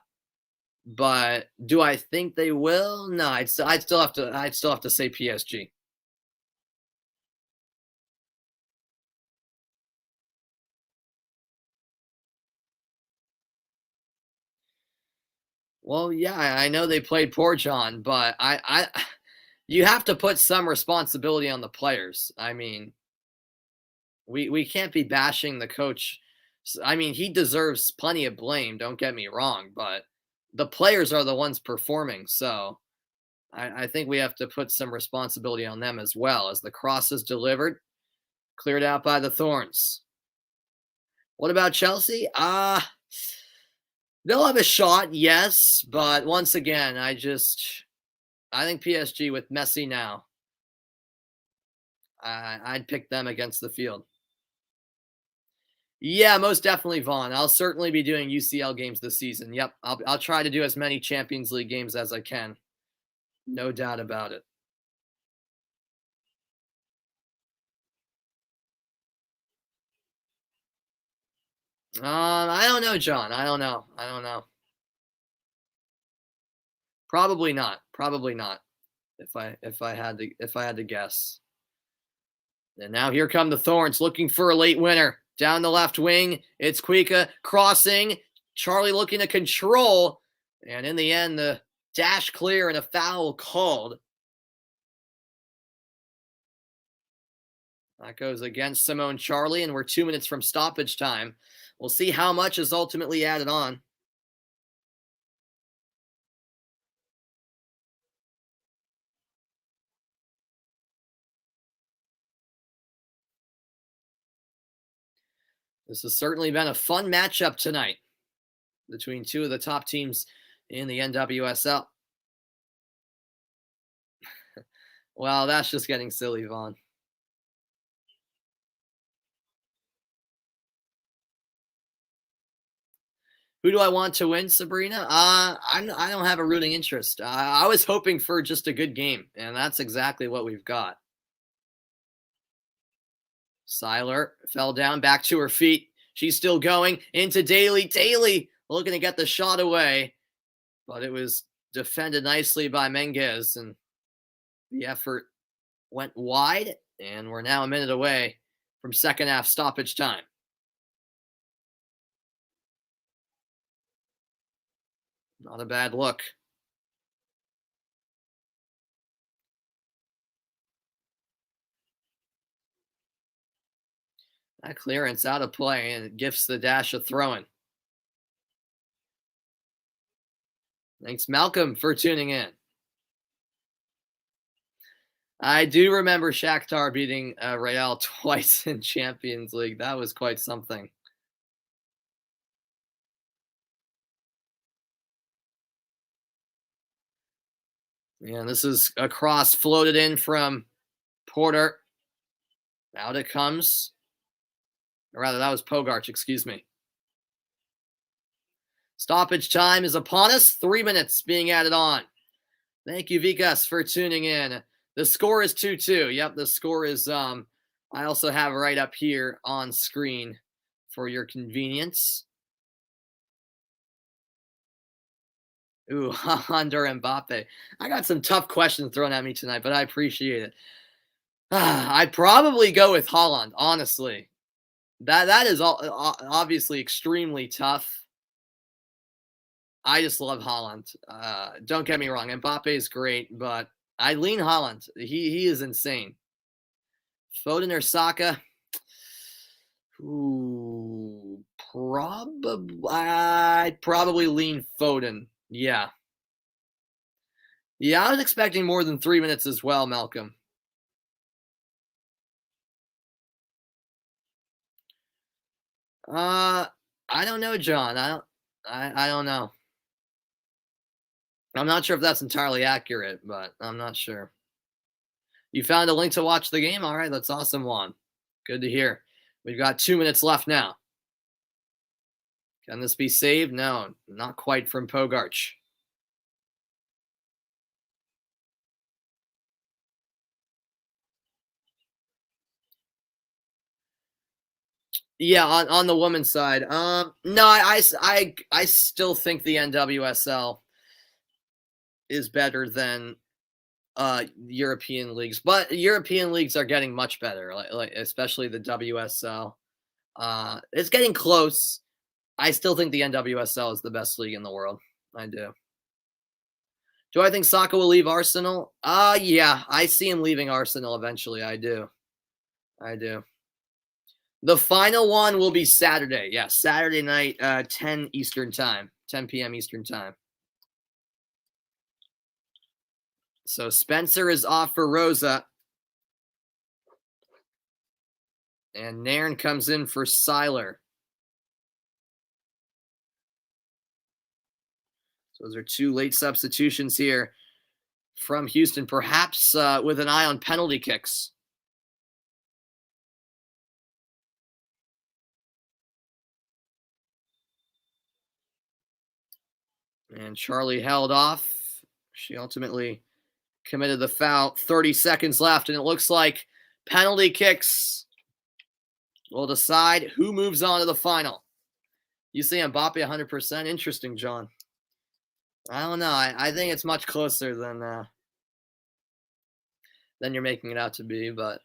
But do I think they will? No, I'd still have to say PSG. Well, yeah, I know they played poor, John, but you have to put some responsibility on the players. I mean, we can't be bashing the coach. I mean, he deserves plenty of blame, don't get me wrong, but the players are the ones performing. So I think we have to put some responsibility on them as well as the cross is delivered, cleared out by the Thorns. What about Chelsea? They'll have a shot, yes, but once again, I think PSG with Messi now. I'd pick them against the field. Yeah, most definitely, Vaughn. I'll certainly be doing UCL games this season. Yep, I'll try to do as many Champions League games as I can. No doubt about it. I don't know, John. I don't know. I don't know. Probably not. Probably not. If I had to guess. And now here come the Thorns looking for a late winner. Down the left wing, it's Kuika crossing. Charlie looking to control. And in the end, the dash clear and a foul called. That goes against Simone Charlie, and we're 2 minutes from stoppage time. We'll see how much is ultimately added on. This has certainly been a fun matchup tonight between two of the top teams in the NWSL. Well, that's just getting silly, Vaughn. Who do I want to win, Sabrina? I don't have a rooting interest. I was hoping for just a good game, and that's exactly what we've got. Seiler fell down, back to her feet. She's still going into Daly. Daly looking to get the shot away, but it was defended nicely by Menges, and the effort went wide, and we're now a minute away from second half stoppage time. Not a bad look. That clearance out of play, and it gifts the dash a throw-in. Thanks, Malcolm, for tuning in. I do remember Shakhtar beating Real twice in Champions League. That was quite something. And this is a cross floated in from Porter. Out it comes. Or rather, that was Pogarch, excuse me. Stoppage time is upon us. 3 minutes being added on. Thank you, Vikas, for tuning in. The score is 2-2. Yep, the score is, I also have right up here on screen for your convenience. Ooh, Under Mbappe. I got some tough questions thrown at me tonight, but I appreciate it. I'd probably go with Haaland, honestly. That is obviously extremely tough. I just love Haaland. Don't get me wrong, Mbappe is great, but I lean Haaland. He is insane. Foden or Saka? Ooh, I'd probably lean Foden. Yeah. Yeah, I was expecting more than 3 minutes as well, Malcolm. I don't know, John. I don't know. I'm not sure if that's entirely accurate, but I'm not sure. You found a link to watch the game? All right, that's awesome, Juan. Good to hear. We've got 2 minutes left now. Can this be saved? No, not quite from Pogarch. Yeah, on the women's side. No, I still think the NWSL is better than European leagues, but European leagues are getting much better, like especially the WSL. It's getting close. I still think the NWSL is the best league in the world. I do. Do I think Saka will leave Arsenal? Yeah, I see him leaving Arsenal eventually. I do. I do. The final one will be Saturday. Yeah, Saturday night, 10 Eastern time, 10 p.m. Eastern time. So Spencer is off for Rosa. And Nairn comes in for Seiler. So those are two late substitutions here from Houston, perhaps with an eye on penalty kicks. And Charlie held off. She ultimately committed the foul. 30 seconds left, and it looks like penalty kicks will decide who moves on to the final. You see Mbappe 100%? Interesting, John. I don't know. I think it's much closer than you're making it out to be, but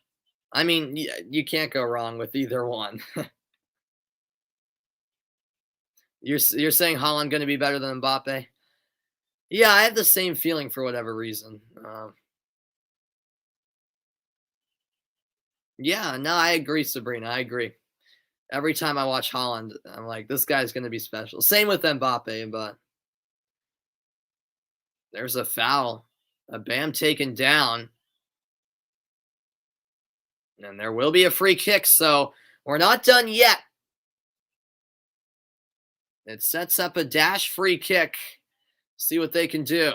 I mean, you can't go wrong with either one. You're saying Haaland going to be better than Mbappe? Yeah, I have the same feeling for whatever reason. Yeah, no, I agree, Sabrina. I agree. Every time I watch Haaland, I'm like, this guy's going to be special. Same with Mbappe, but there's a foul. A Bam taken down. And there will be a free kick, so we're not done yet. It sets up a dash free kick. See what they can do.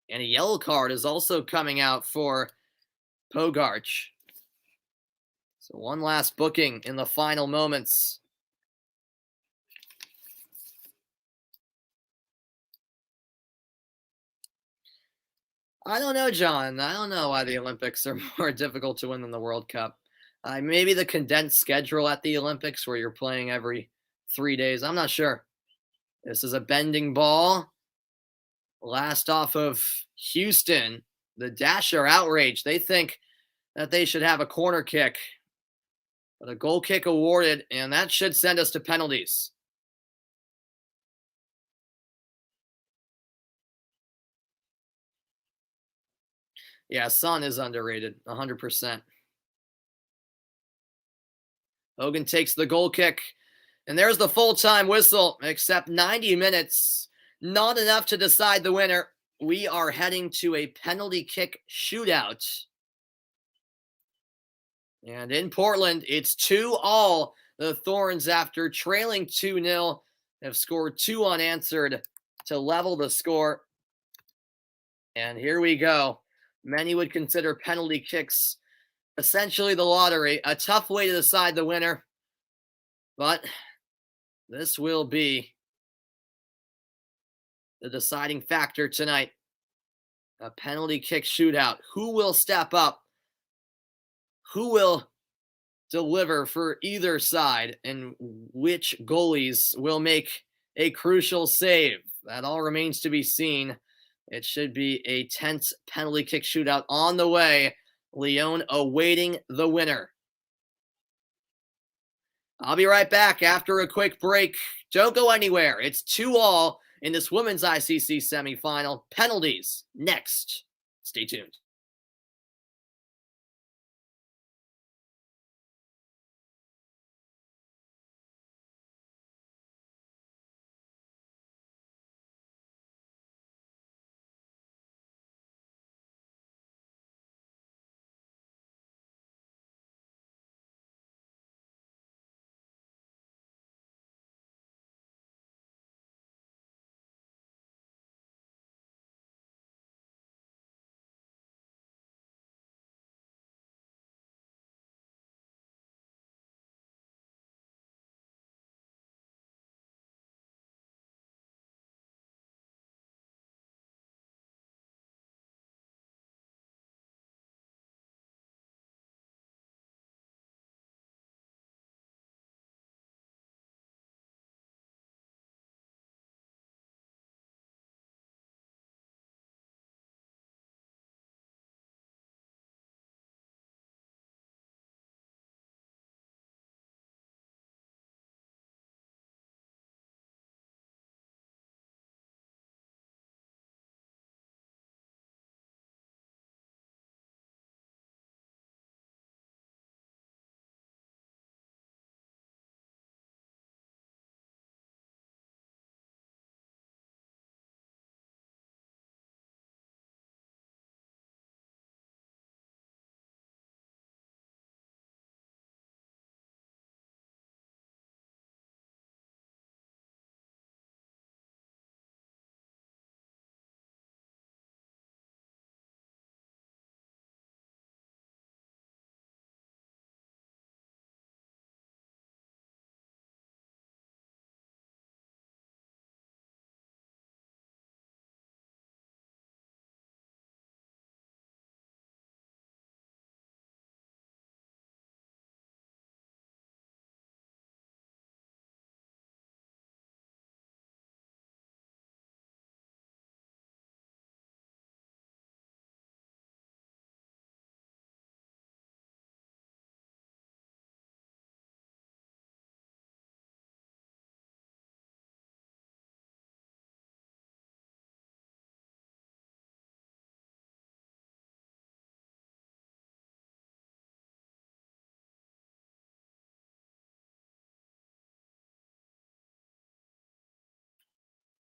And a yellow card is also coming out for Pogarch. So one last booking in the final moments. I don't know, John. I don't know why the Olympics are more difficult to win than the World Cup. Maybe the condensed schedule at the Olympics where you're playing every 3 days. I'm not sure. This is a bending ball. Last off of Houston. The Dash are outraged. They think that they should have a corner kick. But a goal kick awarded, and that should send us to penalties. Yeah, Son is underrated, 100%. Hogan takes the goal kick. And there's the full-time whistle, except 90 minutes. Not enough to decide the winner. We are heading to a penalty kick shootout. And in Portland, it's 2-2. The Thorns, after trailing 2-0, have scored 2 unanswered to level the score. And here we go. Many would consider penalty kicks essentially the lottery, a tough way to decide the winner. But this will be the deciding factor tonight. A penalty kick shootout. Who will step up? Who will deliver for either side? And which goalies will make a crucial save? That all remains to be seen. It should be a tense penalty kick shootout on the way. Lyon awaiting the winner. I'll be right back after a quick break. Don't go anywhere. It's 2-2 in this women's ICC semifinal. Penalties next. Stay tuned.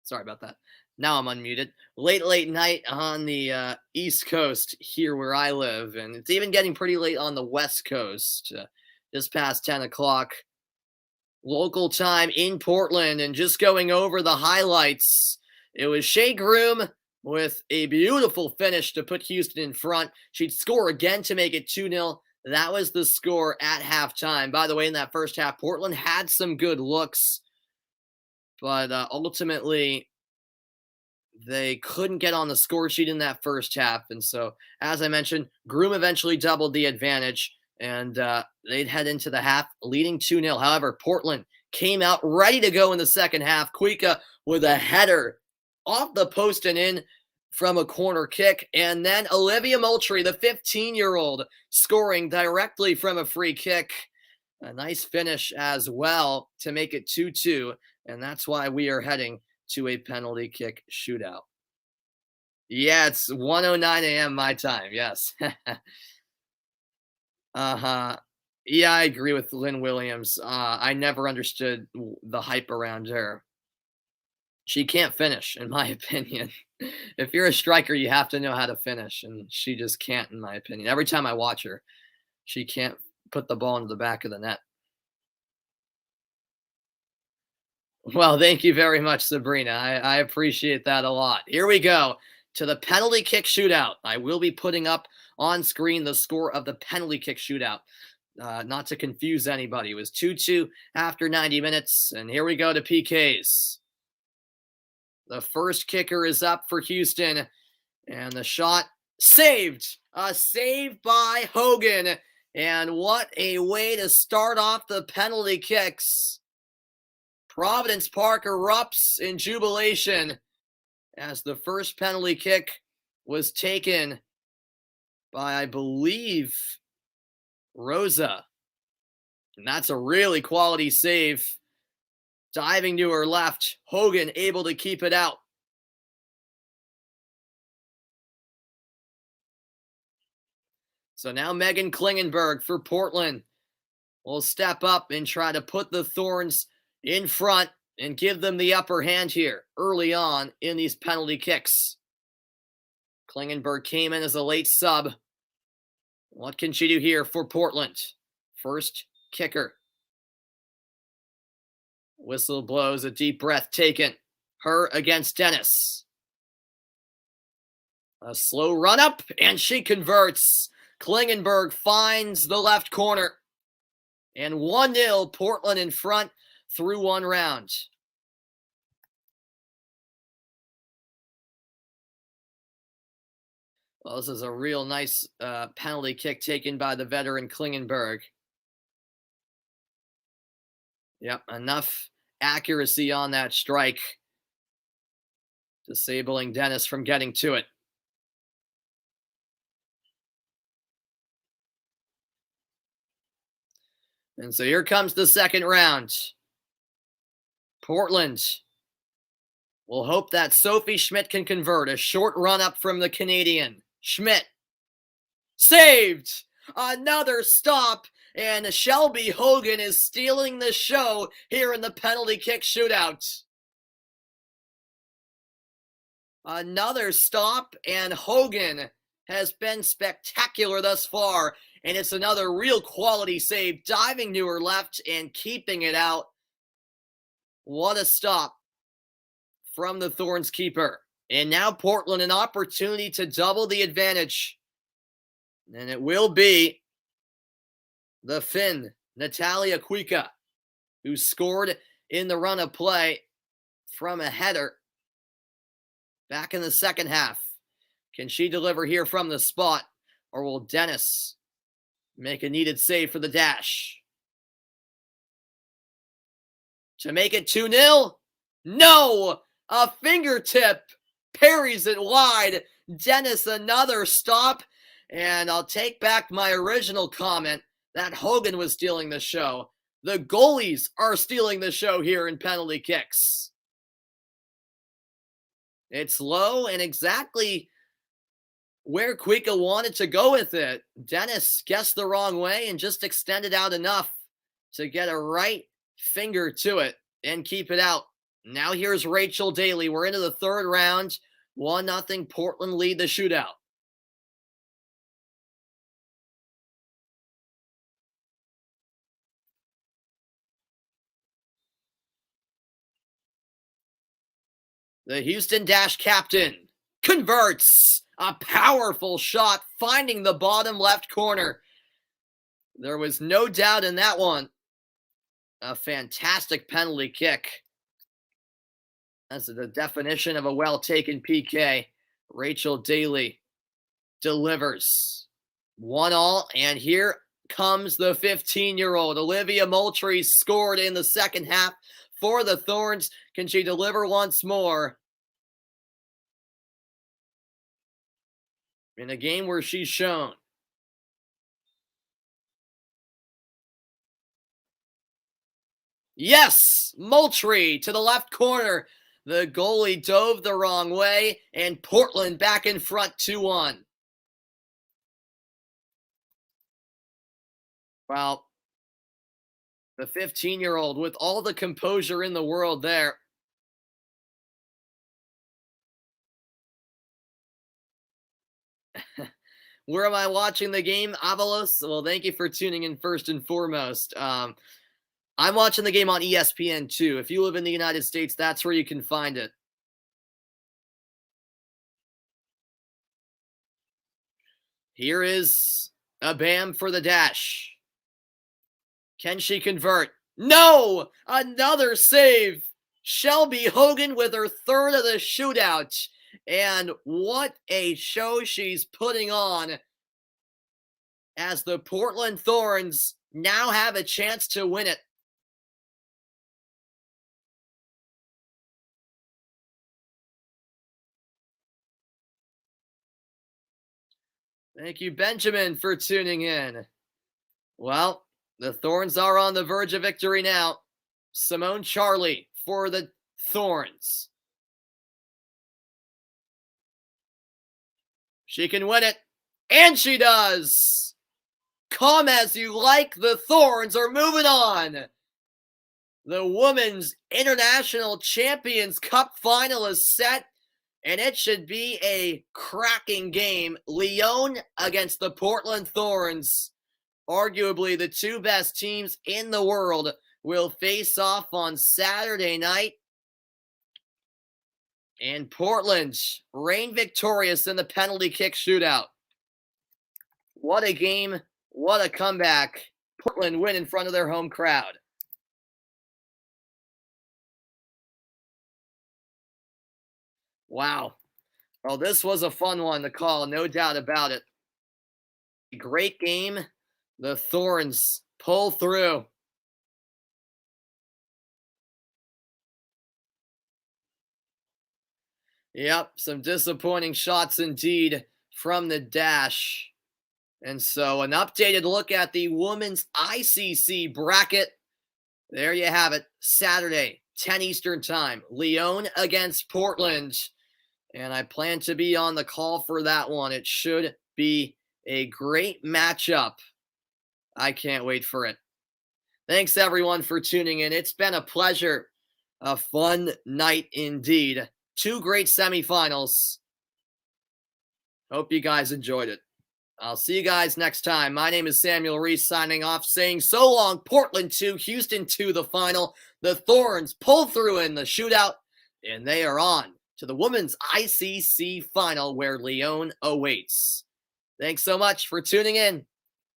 Sorry about that. Now I'm unmuted. Late night on the East Coast here where I live, and it's even getting pretty late on the West Coast. Just past 10 o'clock local time in Portland, and just going over the highlights. It was Shea Groom with a beautiful finish to put Houston in front. She'd score again to make it 2-0. That was the score at halftime. By the way, in that first half, Portland had some good looks, but ultimately they couldn't get on the score sheet in that first half. And so, as I mentioned, Groom eventually doubled the advantage, and they'd head into the half leading 2-0. However, Portland came out ready to go in the second half. Kuika with a header off the post and in from a corner kick. And then Olivia Moultrie, the 15-year-old, scoring directly from a free kick. A nice finish as well to make it 2-2. And that's why we are heading to a penalty kick shootout. Yeah, it's 1:09 a.m. my time. Yes. Yeah, I agree with Lynn Williams. I never understood the hype around her. She can't finish, in my opinion. If you're a striker, you have to know how to finish, and she just can't, in my opinion. Every time I watch her, she can't put the ball into the back of the net. Well, thank you very much, Sabrina. I appreciate that a lot. Here we go to the penalty kick shootout. I will be putting up on screen the score of the penalty kick shootout. Not to confuse anybody. It was 2-2 after 90 minutes. And here we go to PKs. The first kicker is up for Houston. And the shot saved. A save by Hogan. And what a way to start off the penalty kicks. Providence Park erupts in jubilation as the first penalty kick was taken by, I believe, Rosa. And that's a really quality save. Diving to her left, Hogan able to keep it out. So now Megan Klingenberg for Portland will step up and try to put the Thorns in front and give them the upper hand here early on in these penalty kicks. Klingenberg came in as a late sub. What can she do here for Portland? First kicker. Whistle blows, a deep breath taken. Her against Dennis. A slow run up, and she converts. Klingenberg finds the left corner. And 1-0, Portland in front through one round. Well, this is a real nice penalty kick taken by the veteran Klingenberg. Yep, enough accuracy on that strike, disabling Dennis from getting to it. And so here comes the second round. Portland will hope that Sophie Schmidt can convert. A short run up from the Canadian. Schmidt saved. Another stop. And Shelby Hogan is stealing the show here in the penalty kick shootout. Another stop, and Hogan has been spectacular thus far. And it's another real quality save, diving to her left and keeping it out. What a stop from the Thorns keeper. And now Portland an opportunity to double the advantage. And it will be the Finn, Natalia Kuika, who scored in the run of play from a header back in the second half. Can she deliver here from the spot, or will Dennis make a needed save for the dash? To make it 2-0? No! A fingertip parries it wide. Dennis, another stop. And I'll take back my original comment that Hogan was stealing the show. The goalies are stealing the show here in penalty kicks. It's low and exactly where Kuika wanted to go with it. Dennis guessed the wrong way and just extended out enough to get a right finger to it and keep it out. Now here's Rachel Daly. We're into the third round. 1-0 Portland lead the shootout. The Houston Dash captain converts a powerful shot, finding the bottom left corner. There was no doubt in that one. A fantastic penalty kick. That's the definition of a well-taken PK. Rachel Daly delivers. 1-1, and here comes the 15-year-old. Olivia Moultrie scored in the second half for the Thorns. Can she deliver once more? In a game where she's shown. Yes! Moultrie to the left corner. The goalie dove the wrong way, and Portland back in front 2-1. Well, The 15-year-old with all the composure in the world there. Where am I watching the game, Avalos? Well, thank you for tuning in first and foremost. I'm watching the game on ESPN too. If you live in the United States, that's where you can find it. Here is a Bam for the dash. Can she convert? No! Another save! Shelby Hogan with her third of the shootout. And what a show she's putting on as the Portland Thorns now have a chance to win it. Thank you, Benjamin, for tuning in. Well, the Thorns are on the verge of victory now. Simone Charlie for the Thorns. She can win it. And she does. Come as you like. The Thorns are moving on. The Women's International Champions Cup final is set. And it should be a cracking game. Lyon against the Portland Thorns. Arguably the two best teams in the world will face off on Saturday night. And Portland reign victorious in the penalty kick shootout. What a game. What a comeback. Portland win in front of their home crowd. Wow. Well, this was a fun one to call, no doubt about it. Great game. The Thorns pull through. Yep, some disappointing shots indeed from the dash. And so an updated look at the women's ICC bracket. There you have it. Saturday, 10 Eastern time. Lyon against Portland. And I plan to be on the call for that one. It should be a great matchup. I can't wait for it. Thanks, everyone, for tuning in. It's been a pleasure. A fun night indeed. Two great semifinals. Hope you guys enjoyed it. I'll see you guys next time. My name is Samuel Reese signing off, saying so long. Portland 2, Houston 2, the final. The Thorns pull through in the shootout, and they are on to the women's ICC final where Lyon awaits. Thanks so much for tuning in.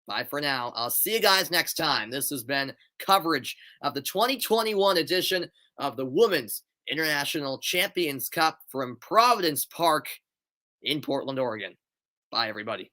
Bye for now. I'll see you guys next time. This has been coverage of the 2021 edition of the Women's International Champions Cup from Providence Park in Portland, Oregon. Bye, everybody.